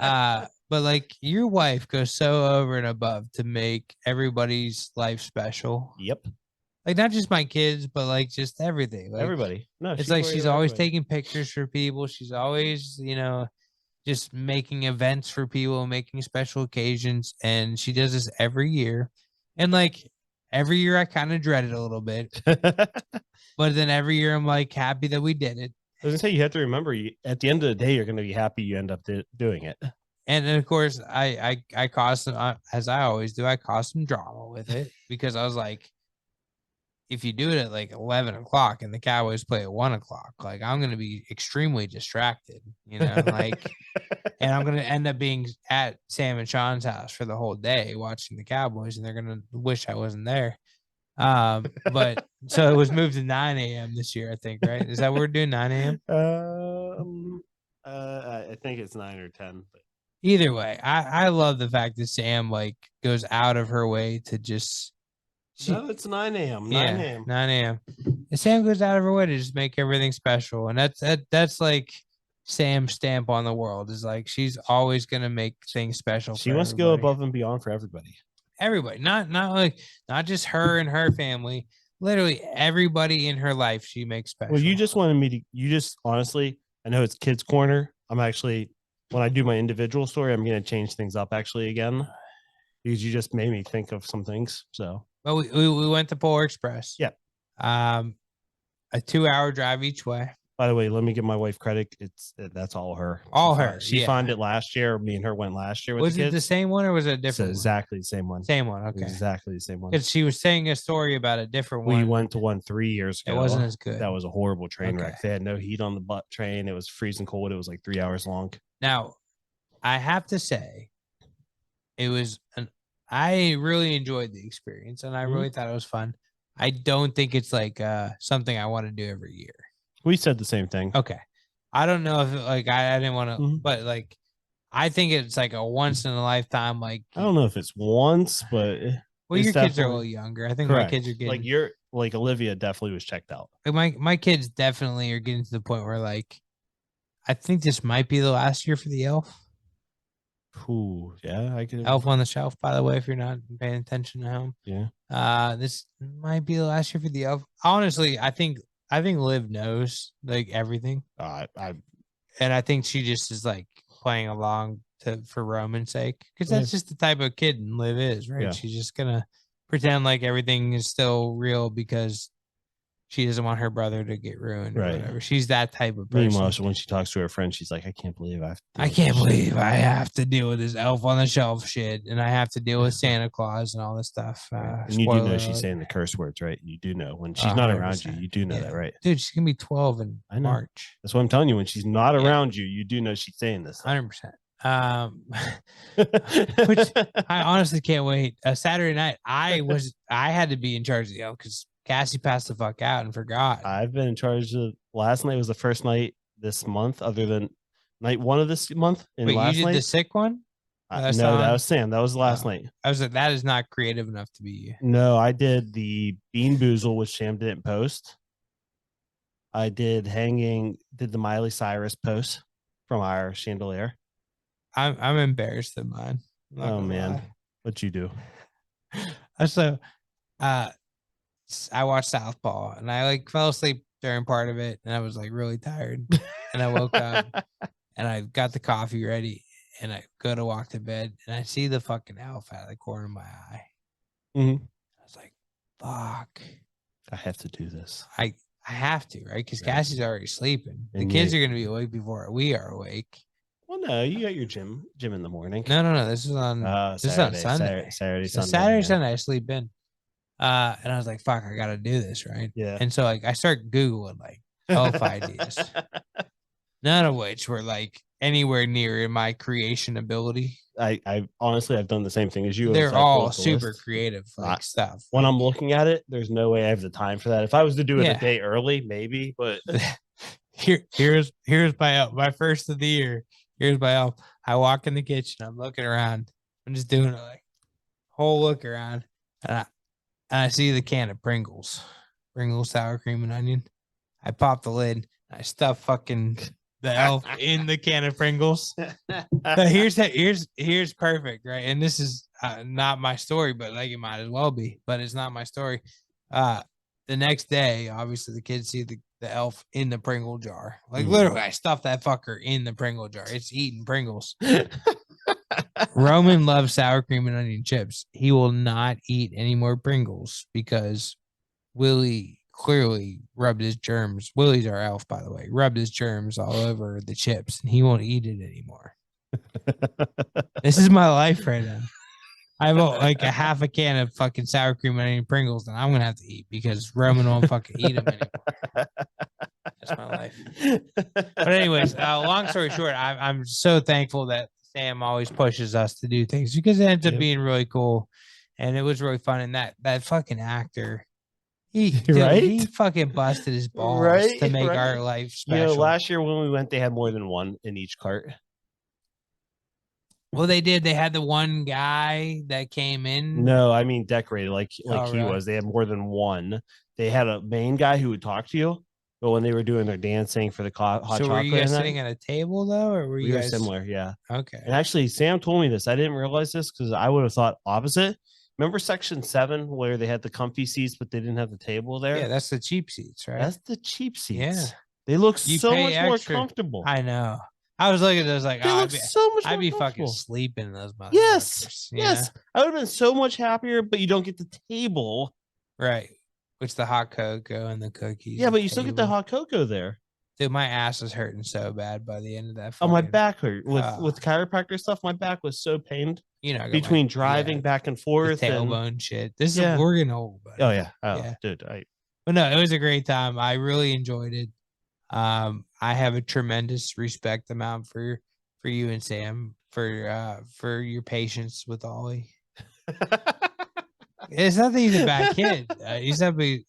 know? But like your wife goes so over and above to make everybody's life special. Yep. Like not just my kids, but like just everything. Like, everybody. No, it's like she's always taking pictures for people. She's always, you know, just making events for people, making special occasions, and she does this every year. And like every year, I kind of dread it a little bit, but then every year I'm like happy that we did it. I was gonna say, you have to remember, at the end of the day, you're gonna be happy you end up doing it. And then of course, I caused some, as I always do, I caused some drama with it because I was like, if you do it at like 11 o'clock and the Cowboys play at 1 o'clock, like I'm going to be extremely distracted, you know, like, and I'm going to end up being at Sam and Sean's house for the whole day watching the Cowboys, and they're going to wish I wasn't there. But so it was moved to 9 a.m. this year, I think, right? Is that what we're doing? 9 a.m. I think it's 9 or 10. But either way, I love the fact that Sam like goes out of her way to just. No, it's 9 a.m. 9 a.m. 9 a.m. And Sam goes out of her way to just make everything special. And that's like Sam's stamp on the world, is like she's always gonna make things special. She wants to go above and beyond for everybody. Everybody. Not just her and her family. Literally everybody in her life she makes special. Well, you just honestly, I know it's kids corner. I'm actually, when I do my individual story, I'm gonna change things up actually again. Because you just made me think of some things. So well, we went to Polar Express. Yeah. A 2-hour drive each way. By the way, let me give my wife credit. That's all her. She found it last year. Me and her went last year with the kids. Was it the same one or was it a different one? Exactly the same one. Same one. Okay. Exactly the same one. Because she was saying a story about a different one. We went to one 3 years ago. It wasn't as good. That was a horrible train wreck. They had no heat on the butt train. It was freezing cold. It was like 3 hours long. Now, I have to say, I really enjoyed the experience and I really thought it was fun. I don't think it's like something I want to do every year. We said the same thing. Okay. I don't know if like I didn't want to, but like I think it's like a once in a lifetime. Like I don't know if it's once, but well, your kids are a little younger. I think my kids are getting like Olivia definitely was checked out. Like my kids definitely are getting to the point where like I think this might be the last year for the elf. Ooh, yeah, I could. Elf on the Shelf, by the way, if you're not paying attention at home. Yeah. This might be the last year for the elf. Honestly, I think Liv knows like everything. And I think she just is like playing along for Roman's sake, because that's just the type of kid Liv is, right? Yeah. She's just gonna pretend like everything is still real because she doesn't want her brother to get ruined or Right. whatever. She's that type of Meanwhile, person. when she talks to her friend, she's like, I can't believe I can't believe I have to deal with this elf on the shelf shit, and I have to deal with Santa Claus and all this stuff. Right. And you do know she's saying the curse words, right? You do know when she's not around you, you do know that, right? Dude, she's gonna be 12 in March. That's what I'm telling you. When she's not around you, you do know she's saying this. 100%. Which I honestly can't wait. Saturday night, I had to be in charge of the elf because Cassie passed the fuck out and forgot. I've been in charge of. Last night was the first night this month, other than night one of this month. And wait, last you did night, the sick one? No, that was Sam. That was last night. I was like, that is not creative enough to be you. No, I did the Bean Boozle, which Sam didn't post. I did the Miley Cyrus post from our chandelier. I'm embarrassed of mine. Oh man, what'd you do? So, I watched Southpaw and I like fell asleep during part of it, and I was like really tired, and I woke up and I got the coffee ready, and I go to walk to bed, and I see the fucking elf out of the corner of my eye. Mm-hmm. I was like, "Fuck, I have to do this. I have to, right? Because Cassie's already sleeping. The And kids are gonna be awake before we are awake." Well, no, you got your gym in the morning. No. This is on Sunday. Saturday, so Sunday. Sunday, I sleep in. And I was like, fuck, I gotta do this, right? Yeah. And so like I start Googling like elf ideas. None of which were like anywhere near in my creation ability. I honestly I've done the same thing as you. They're all super creative like stuff. When I'm looking at it, there's no way I have the time for that. If I was to do it a day early, maybe, but here's my first of the year. Here's my elf. I walk in the kitchen, I'm looking around, I'm just doing a like whole look around, and I see the can of Pringles sour cream and onion. I pop the lid, I stuff fucking the elf in the can of Pringles. Here's perfect, right? And this is not my story, but like it might as well be, but it's not my story. The next day, obviously the kids see the elf in the Pringle jar. Like literally, I stuffed that fucker in the Pringle jar. It's eating Pringles. Roman loves sour cream and onion chips. He will not eat any more Pringles because Willie clearly rubbed his germs. Willie's our elf, by the way, rubbed his germs all over the chips, and he won't eat it anymore. This is my life right now. I have like a half a can of fucking sour cream and onion Pringles, and I'm gonna have to eat because Roman won't fucking eat them anymore. That's my life. But anyways, long story short, I'm so thankful that Sam always pushes us to do things because it ends up being really cool, and it was really fun. And that fucking actor, he fucking busted his balls to make our life special. You know, last year when we went, they had more than one in each cart. Well, they did. They had the one guy that came in. No, I mean decorated like he was. They had more than one. They had a main guy who would talk to you, but when they were doing their dancing for the hot chocolate, so were you guys sitting at a table though, or were you guys similar? Yeah. Okay. And actually, Sam told me this. I didn't realize this because I would have thought opposite. Remember section 7 where they had the comfy seats, but they didn't have the table there? Yeah, that's the cheap seats, right? That's the cheap seats. Yeah. They look so much more comfortable. I know. I was looking at those like, I'd be fucking sleeping in those motherfuckers. Yes. I would have been so much happier, but you don't get the table. Right. Which the hot cocoa and the cookies. Yeah, but you still get the hot cocoa there. Dude, my ass was hurting so bad by the end of that. Oh, my back hurt. With chiropractor stuff, my back was so pained. You know, between driving back and forth. Tailbone shit. This is we're getting old, buddy. Oh, yeah. Oh, dude. But no, it was a great time. I really enjoyed it. I have a tremendous respect amount for you and Sam for your patience with Ollie. It's not that he's a bad kid.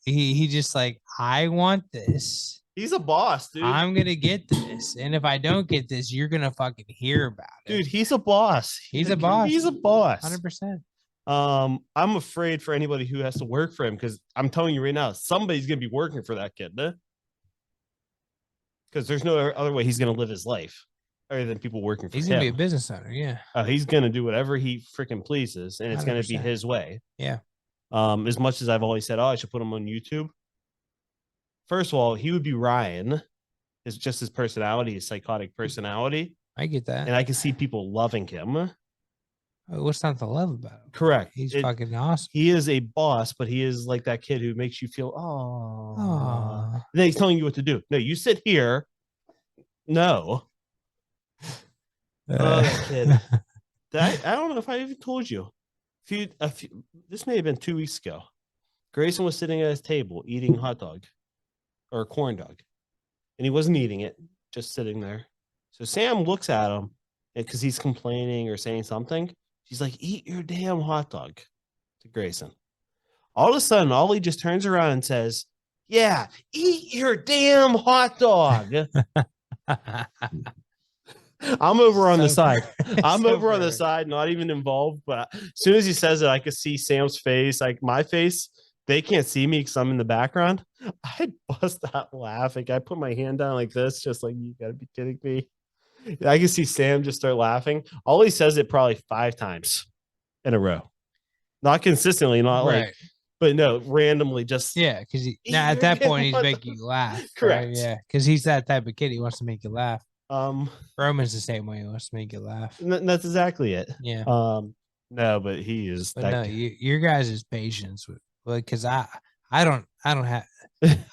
He just like, I want this. He's a boss, dude. I'm gonna get this, and if I don't get this, you're gonna fucking hear about it. Dude, he's a boss. He's a boss. He's a boss. 100%. I'm afraid for anybody who has to work for him because I'm telling you right now, somebody's gonna be working for that kid, huh? Because there's no other way he's gonna live his life other than people working for him. He's gonna be a business owner, yeah. He's gonna do whatever he freaking pleases, and it's 100%. Gonna be his way. Yeah. As much as I've always said, I should put him on YouTube. First of all, he would be Ryan. It's just his personality, his psychotic personality. I get that. And I can see people loving him. What's not to love about him? Correct. He's fucking awesome. He is a boss, but he is like that kid who makes you feel, oh, Oh, then he's telling you what to do. No, you sit here. No. Oh, that kid. I don't know if I even told you. This may have been 2 weeks ago. Grayson was sitting at his table eating hot dog or corn dog, and he wasn't eating it, just sitting there. So Sam looks at him because he's complaining or saying something. She's like, "Eat your damn hot dog," to Grayson. All of a sudden, Ollie just turns around and says, "Yeah, eat your damn hot dog." I'm over on the side. I'm over on the side, not even involved. But as soon as he says it, I could see Sam's face, like my face. They can't see me because I'm in the background. I bust out laughing. I put my hand down like this, just like, you gotta be kidding me. I can see Sam just start laughing. All he says it probably 5 times in a row. Not consistently, not like, but no, randomly just. Yeah, because now at that point he's making you laugh. Correct. Right? Yeah, because he's that type of kid. He wants to make you laugh. Um, Roman's the same way. He wants to make you laugh. That's exactly it. Yeah. No, but he is. But no, your guys' patience with, because I don't have.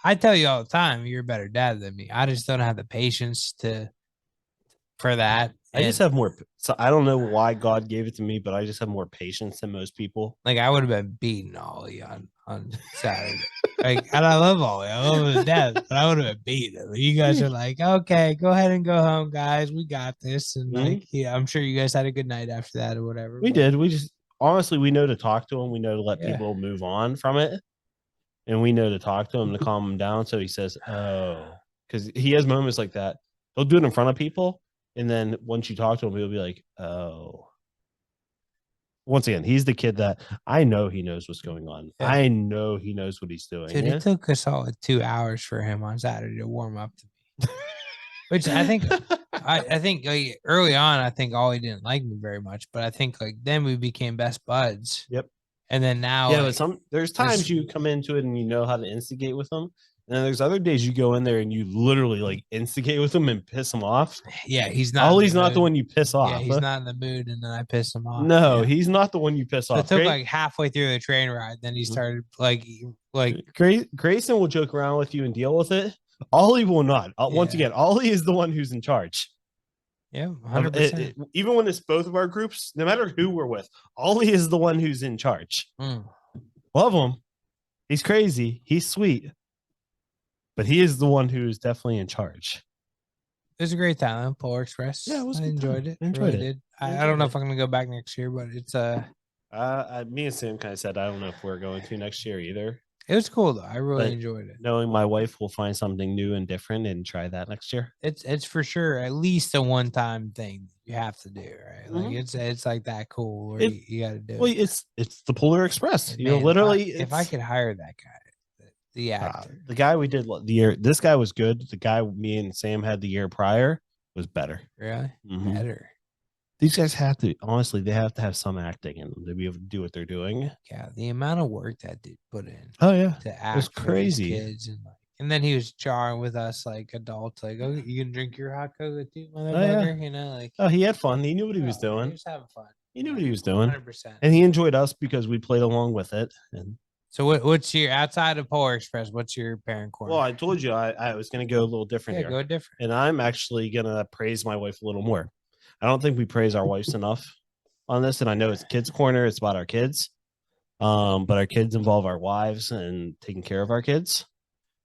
I tell you all the time, you're a better dad than me. I just don't have the patience for that. I just have more. So I don't know why God gave it to me, but I just have more patience than most people. Like, I would have been beating Ollie on Saturday. Like, and I love Ollie. I love him to death, but I would have been beating him. You guys are like, okay, go ahead and go home, guys. We got this. And like, yeah, I'm sure you guys had a good night after that or whatever. We did. We just honestly, we know to talk to him. We know to let people move on from it, and we know to talk to him to calm him down. So he says, "Oh," because he has moments like that. He'll do it in front of people, and then once you talk to him, he'll be like, "Oh." Once again, he's the kid that I know he knows what's going on. Yeah. I know he knows what he's doing. Dude, it took us all 2 hours for him on Saturday to warm up to me. Which I think I think like, early on, I think Ollie didn't like me very much, but I think like then we became best buds. Yep. And then now, yeah, like, but there's times you come into it and you know how to instigate with them. And then there's other days you go in there and you literally like instigate with him and piss him off. Yeah, he's not. Ollie's not the one you piss off. Yeah, he's not in the mood, and then I piss him off. No, he's not the one you piss off. It took like halfway through the train ride, then he started like Grayson will joke around with you and deal with it. Ollie will not. Once again, Ollie is the one who's in charge. Yeah, 100%. Even when it's both of our groups, no matter who we're with, Ollie is the one who's in charge. Love him. He's crazy. He's sweet. But he is the one who's definitely in charge. It was a great time, Polar Express. Yeah, it was. I enjoyed it. Enjoyed it. I don't know if I'm gonna go back next year, but it's me and Sam kind of said I don't know if we're going to next year either. It was cool though. I really enjoyed it. Knowing my wife will find something new and different and try that next year. It's for sure at least a one-time thing you have to do, right? Like it's like that cool where you got to do. Well, it's the Polar Express. You know, literally. If I could hire that guy, the actor, the guy we did the year. This guy was good. The guy me and Sam had the year prior was better. Really better. These guys have to honestly. They have to have some acting in them to be able to do what they're doing. Yeah, the amount of work that dude put in. Oh yeah, to act it was crazy. Kids and then he was jarring with us like adults, like, "Oh, you can drink your hot cocoa too, motherfucker." You know, like. Oh, he had fun. He knew what he was doing. He was having fun. He knew what he was doing. 100%. And he enjoyed us because we played along with it. And so, what's your outside of Polar Express? What's your parent corner? Well, I told you I was going to go a little different here. Go different. And I'm actually going to praise my wife a little more. I don't think we praise our wives enough on this. And I know it's kids corner. It's about our kids. But our kids involve our wives and taking care of our kids.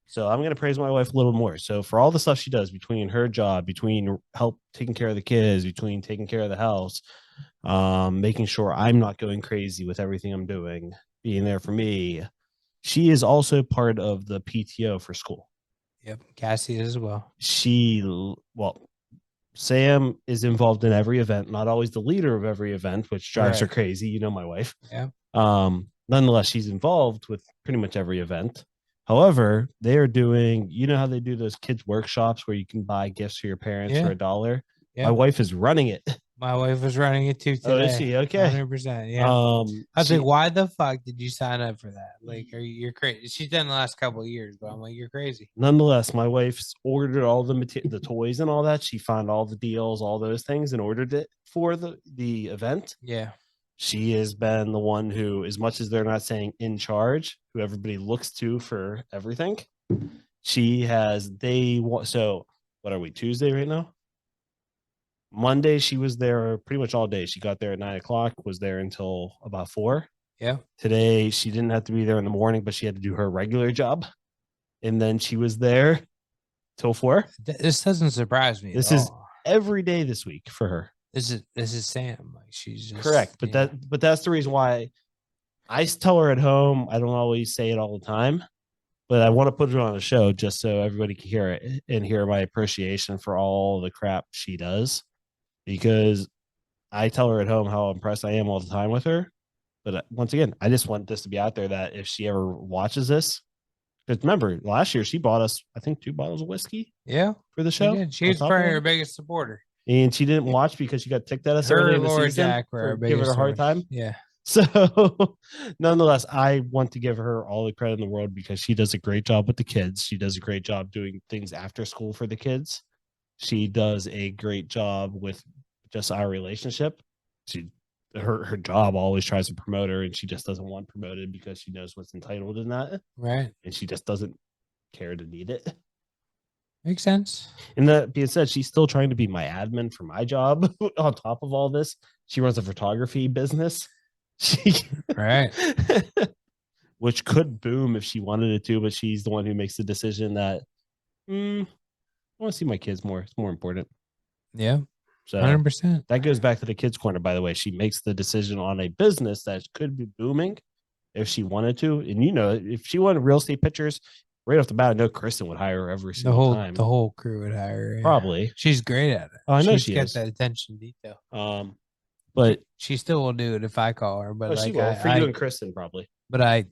So I'm going to praise my wife a little more. So for all the stuff she does between her job, between help taking care of the kids, between taking care of the house, making sure I'm not going crazy with everything I'm doing, being there for me. She is also part of the PTO for school. Yep. Cassie is as well. Sam is involved in every event, not always the leader of every event, which drives her crazy. You know, my wife. Yeah. Nonetheless, she's involved with pretty much every event. However, they are doing, you know how they do those kids workshops where you can buy gifts for your parents for $1? Yeah. My wife is running it. My wife was running it too today. Oh, is she? Okay. 100%. Yeah. I was like, why the fuck did you sign up for that? Like, you're crazy. She's done the last couple of years, but I'm like, you're crazy. Nonetheless, my wife's ordered all the toys and all that. She found all the deals, all those things, and ordered it for the event. Yeah. She has been the one who, as much as they're not saying in charge, who everybody looks to for everything. She has, so what are we, Tuesday right now? Monday, she was there pretty much all day. She got there at 9 o'clock, was there until about 4. Yeah. Today, she didn't have to be there in the morning, but she had to do her regular job. And then she was there till 4. This doesn't surprise me This at is all. every day this week for her. This is Sam. Like she's just correct. But that's the reason why I tell her at home. I don't always say it all the time, but I want to put it on a show just so everybody can hear it and hear my appreciation for all the crap she does. Because I tell her at home how impressed I am all the time with her. But once again, I just want this to be out there that if she ever watches this, because remember, last year she bought us, I think, 2 bottles of whiskey. Yeah, for the show. She was probably our biggest supporter, and she didn't watch because she got ticked at us her early in the Lord season Jack for giving her a hard time. Yeah. So, nonetheless, I want to give her all the credit in the world because she does a great job with the kids. She does a great job doing things after school for the kids. She does a great job with just our relationship. Her job always tries to promote her, and she just doesn't want promoted because she knows what's entitled in that. Right. And she just doesn't care to need it. Makes sense. And that being said, she's still trying to be my admin for my job on top of all this. She runs a photography business. Right. Which could boom if she wanted it to, but she's the one who makes the decision that I want to see my kids more. It's more important. Yeah. So 100%. That goes back to the kids' corner, by the way. She makes the decision on a business that could be booming if she wanted to. And if she wanted real estate pictures, right off the bat, I know Kristen would hire her every single time. The whole crew would hire her. Yeah. Probably. She's great at it. Oh, I know she's got that attention detail. But she still will do it if I call her. But she will for you and Kristen probably. But I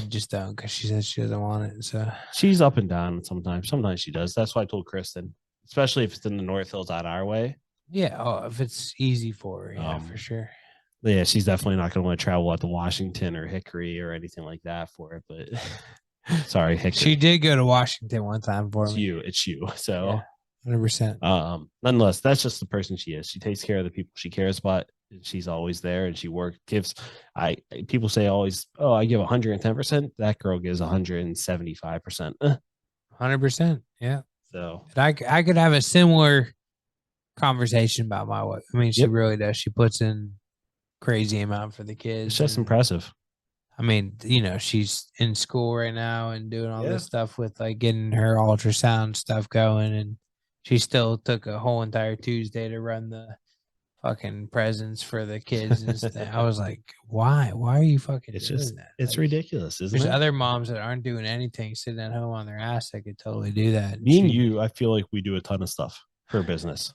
just don't because she says she doesn't want it. So she's up and down sometimes. Sometimes she does. That's why I told Kristen, especially if it's in the North Hills out our way. Yeah. Oh, if it's easy for her, yeah, for sure. Yeah, she's definitely not going to want to travel out to Washington or Hickory or anything like that for it. But sorry, Hickory. She did go to Washington one time for me. It's you. So 100%. Nonetheless, that's just the person she is. She takes care of the people she cares about. She's always there, and she gives. People say always, oh, I give 110%. That girl gives 175%. 100%. Yeah. So I could have a similar conversation about my wife. I mean, she really does. She puts in crazy amount for the kids. It's just impressive. I mean, she's in school right now and doing all this stuff with like getting her ultrasound stuff going, and she still took a whole entire Tuesday to run the fucking presents for the kids and stuff. I was like, why? Why are you fucking doing that? It's ridiculous, isn't it? There's other moms that aren't doing anything, sitting at home on their ass that could totally do that. Me and you, I feel like we do a ton of stuff for business.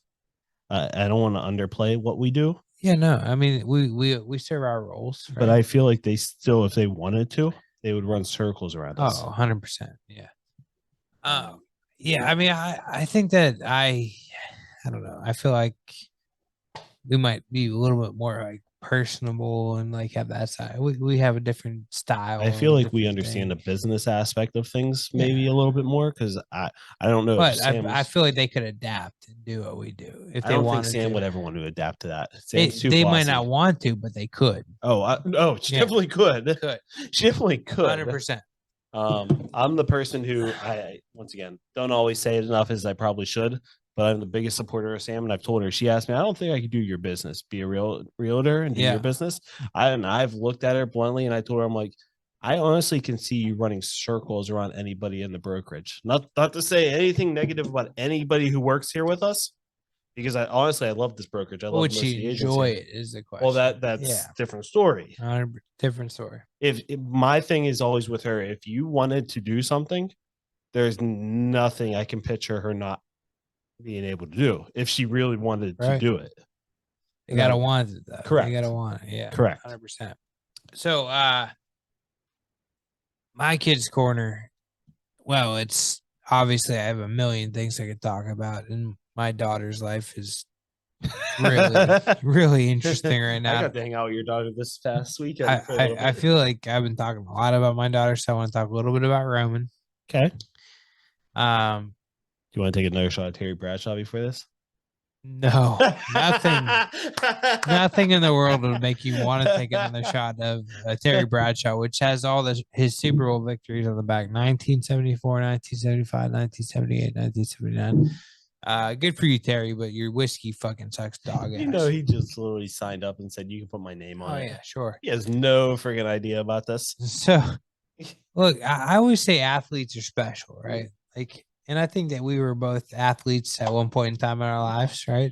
I don't want to underplay what we do. Yeah, no. I mean, we serve our roles. Right? But I feel like they still, if they wanted to, they would run circles around us. Oh, 100%. Yeah. Yeah, I mean, I think that I don't know. I feel like we might be a little bit more like personable and like have that side. We have a different style. I feel like we understand the business aspect of things maybe a little bit more because I don't know. But I feel like they could adapt and do what we do if I they don't wanted think Sam to. would ever want to adapt to that. They might not want to, but they could. She definitely could. She definitely could. 100%. I'm the person who I once again don't always say it enough as I probably should, but I'm the biggest supporter of Sam, and I've told her. She asked me, "I don't think I could do your business, be a realtor, and do your business." I've looked at her bluntly, and I told her, "I'm like, I honestly can see you running circles around anybody in the brokerage. Not to say anything negative about anybody who works here with us, because I love this brokerage. I love would she enjoy it? Is the question. Well, that's different story. Different story. If my thing is always with her, if you wanted to do something, there's nothing I can picture her not being able to do if she really wanted to do it. You gotta want it though. Correct. You gotta want it. Yeah. Correct. 100%. So my kids' corner, well, it's obviously I have a million things I could talk about, and my daughter's life is really, really interesting right now. I got to hang out with your daughter this past weekend. I feel like I've been talking a lot about my daughter, so I want to talk a little bit about Roman. Okay. Do you want to take another shot at Terry Bradshaw before this? No, nothing in the world would make you want to take another shot of Terry Bradshaw, which has all his Super Bowl victories on the back: 1974, 1975, 1978, 1979. Good for you, Terry, but your whiskey fucking sucks dog ass. You know, he just literally signed up and said, "You can put my name on it." Oh yeah, sure. He has no freaking idea about this. So, look, I always say athletes are special, right? Like, and I think that we were both athletes at one point in time in our lives, right?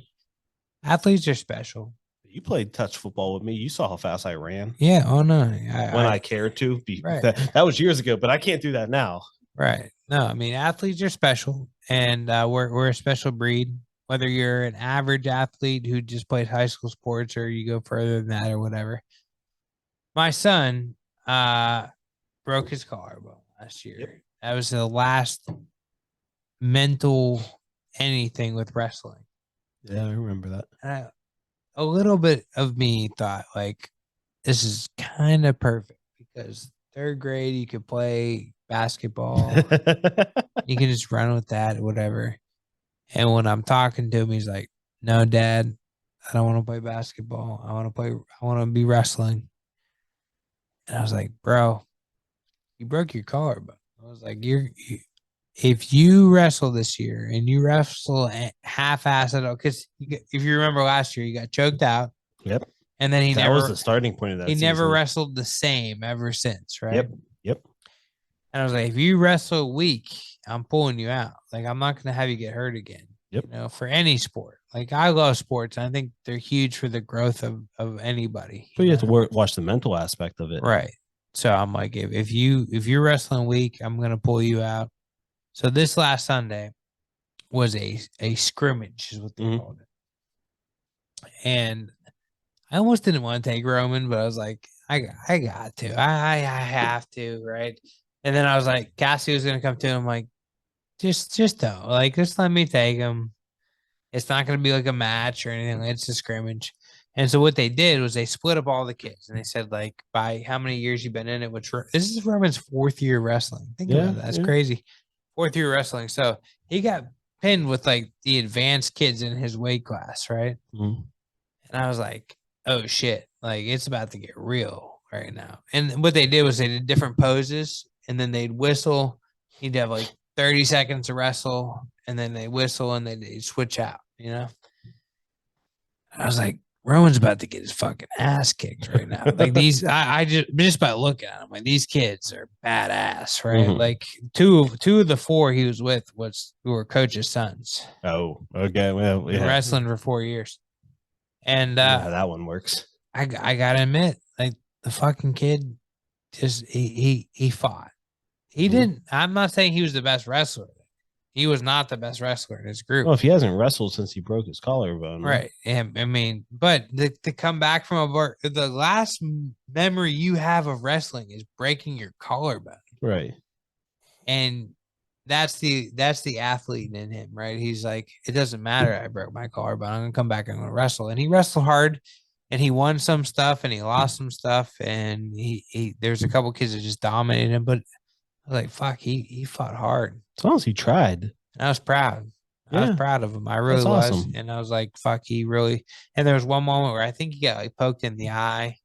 Athletes are special. You played touch football with me. You saw how fast I ran. Yeah. Oh no. When I cared to. Right. That was years ago, but I can't do that now. Right. No, I mean athletes are special, and we're a special breed. Whether you're an average athlete who just plays high school sports, or you go further than that, or whatever. My son broke his collarbone last year. Yep. That was the last mental anything with wrestling. Yeah, I remember that. And a little bit of me thought like, this is kind of perfect because third grade you could play basketball. You can just run with that, whatever. And when I'm talking to him, he's like, "No, Dad, I don't want to play basketball. I want to be wrestling." And I was like, "Bro, you broke your collarbone." I was like, if you wrestle this year and you wrestle half-assed it, because if you remember last year, you got choked out. Yep. And then that was the starting point of that. He season. never wrestled the same ever since, right? Yep. And I was like, if you wrestle weak, I'm pulling you out. Like, I'm not going to have you get hurt again. Yep. You know, for any sport. Like, I love sports. I think they're huge for the growth of anybody. But you have to watch the mental aspect of it, right? So I'm like, if you're wrestling weak, I'm going to pull you out. So this last Sunday was a scrimmage, is what they called it. And I almost didn't want to take Roman, but I was like, I got to. I have to, right? And then I was like, Cassie was gonna come to him. I'm like, just don't. Like, just let me take him. It's not gonna be like a match or anything. It's a scrimmage. And so what they did was they split up all the kids and they said, like, by how many years you've been in it, which this is Roman's 4th year wrestling. Think about that. That's crazy. 4th year wrestling. So he got pinned with like the advanced kids in his weight class, right? And I was like, oh shit, like it's about to get real right now. And what they did was they did different poses and then they'd whistle. He'd have like 30 seconds to wrestle and then they whistle and they'd switch out, you know? And I was like, Roman's about to get his fucking ass kicked right now. Like these, I just by looking at them, like these kids are badass, right? Like two of the 4 he was with were coach's sons. Oh, okay. Well, wrestling for 4 years. And how that one works. I gotta admit, like the fucking kid just he fought. He didn't. I'm not saying he was the best wrestler. He was not the best wrestler in his group. Well, if he hasn't wrestled since he broke his collarbone, right? And I mean, but to come back from the last memory you have of wrestling is breaking your collarbone, right? And that's the athlete in him, right? He's like, it doesn't matter. I broke my collarbone. I'm gonna come back and I'm gonna wrestle. And he wrestled hard, and he won some stuff, and he lost some stuff, and he there's a couple kids that just dominated him, but I was like, fuck, he fought hard. As long as he tried. And I was proud. Yeah. I was proud of him. I really was. Awesome. And I was like, fuck, he really. And there was one moment where I think he got like poked in the eye.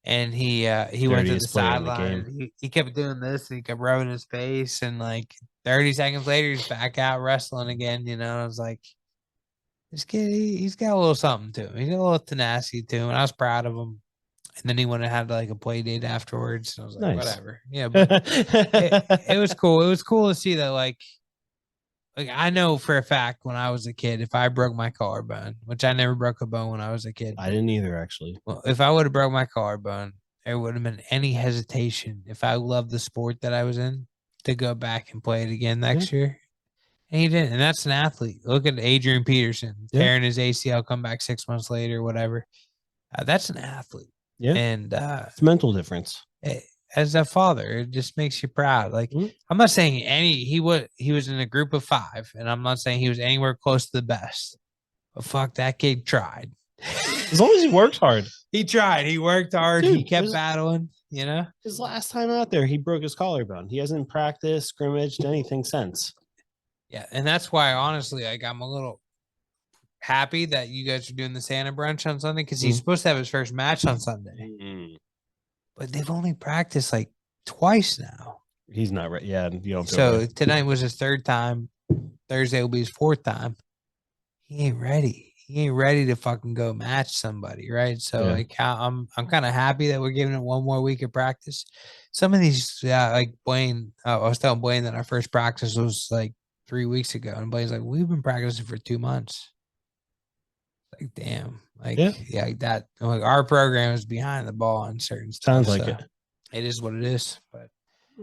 And he went to the sideline. He kept doing this and he kept rubbing his face. And like 30 seconds later, he's back out wrestling again. You know, I was like, this kid, he's got a little something to him. He's got a little tenacity to him. And I was proud of him. And then he went and had like a play date afterwards. And I was like, nice. Whatever. Yeah, but it was cool. It was cool to see that, like I know for a fact when I was a kid, if I broke my collarbone, which I never broke a bone when I was a kid. I didn't either, actually. Well, if I would have broke my collarbone, there wouldn't have been any hesitation if I loved the sport that I was in to go back and play it again next year. And he didn't. And that's an athlete. Look at Adrian Peterson tearing his ACL, come back 6 months later, whatever. That's an athlete. Yeah. And it's a mental difference. As a father, it just makes you proud. Like I'm not saying he was in a group of 5, and I'm not saying he was anywhere close to the best. But fuck, that kid tried. As long as he worked hard. He tried. He worked hard. Dude, he kept battling, you know? His last time out there, he broke his collarbone. He hasn't practiced, scrimmaged, anything since. Yeah, and that's why honestly, like I'm a little happy that you guys are doing the Santa brunch on Sunday because he's supposed to have his first match on Sunday. But they've only practiced like twice now. He's not right. Yeah. You don't So feel tonight was his third time. Thursday will be his fourth time. He ain't ready. He ain't ready to fucking go match somebody, right? So Yeah. like I'm kind of happy that we're giving it one more week of practice. Some of these, like Blaine, I was telling Blaine that our first practice was like 3 weeks ago, and Blaine's like, we've been practicing for 2 months. Like, damn, like like that. Like our program is behind the ball on certain stuff. Sounds like it. It is what it is, but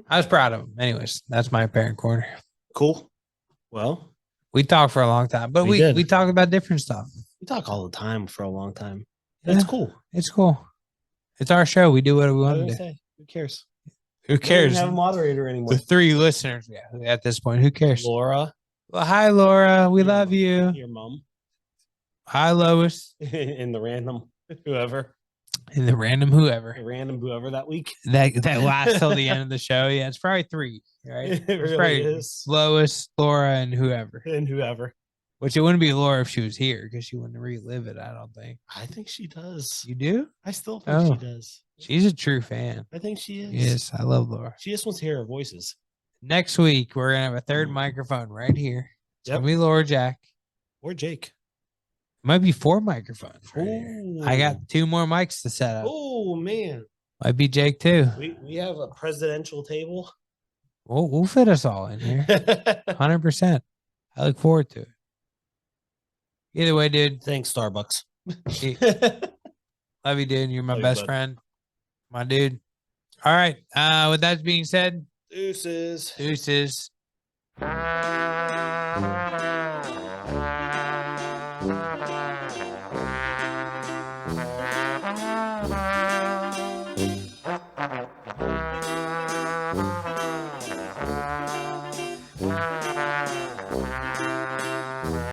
I was proud of him. Anyways, that's my parent corner. Cool. Well, we talked for a long time, but we talk about different stuff. We talk all the time for a long time. It's cool. It's cool. It's our show. We do what we want to do. Who cares? Who cares? We don't have a moderator anymore. The 3 listeners, at this point, who cares? Laura. Well, hi, Laura. We love you. Your mom. Hi, Lois. In the random whoever. The random whoever that week. That lasts till the end of the show. Yeah, it's probably 3, right? It really is. Lois, Laura, and whoever. Which it wouldn't be Laura if she was here because she wouldn't relive it, I don't think. I think she does. You do? I still think she does. She's a true fan. I think she is. Yes, I love Laura. She just wants to hear her voices. Next week, we're going to have a third microphone right here. It's going to be Laura, Jack. Or Jake. It might be 4 microphones. Right, I got 2 more mics to set up. Oh, man. Might be Jake, too. We have a presidential table. We'll fit us all in here. 100%. I look forward to it. Either way, dude. Thanks, Starbucks. Love you, dude. You're my best friend. My dude. All right. With that being said, deuces. Deuces.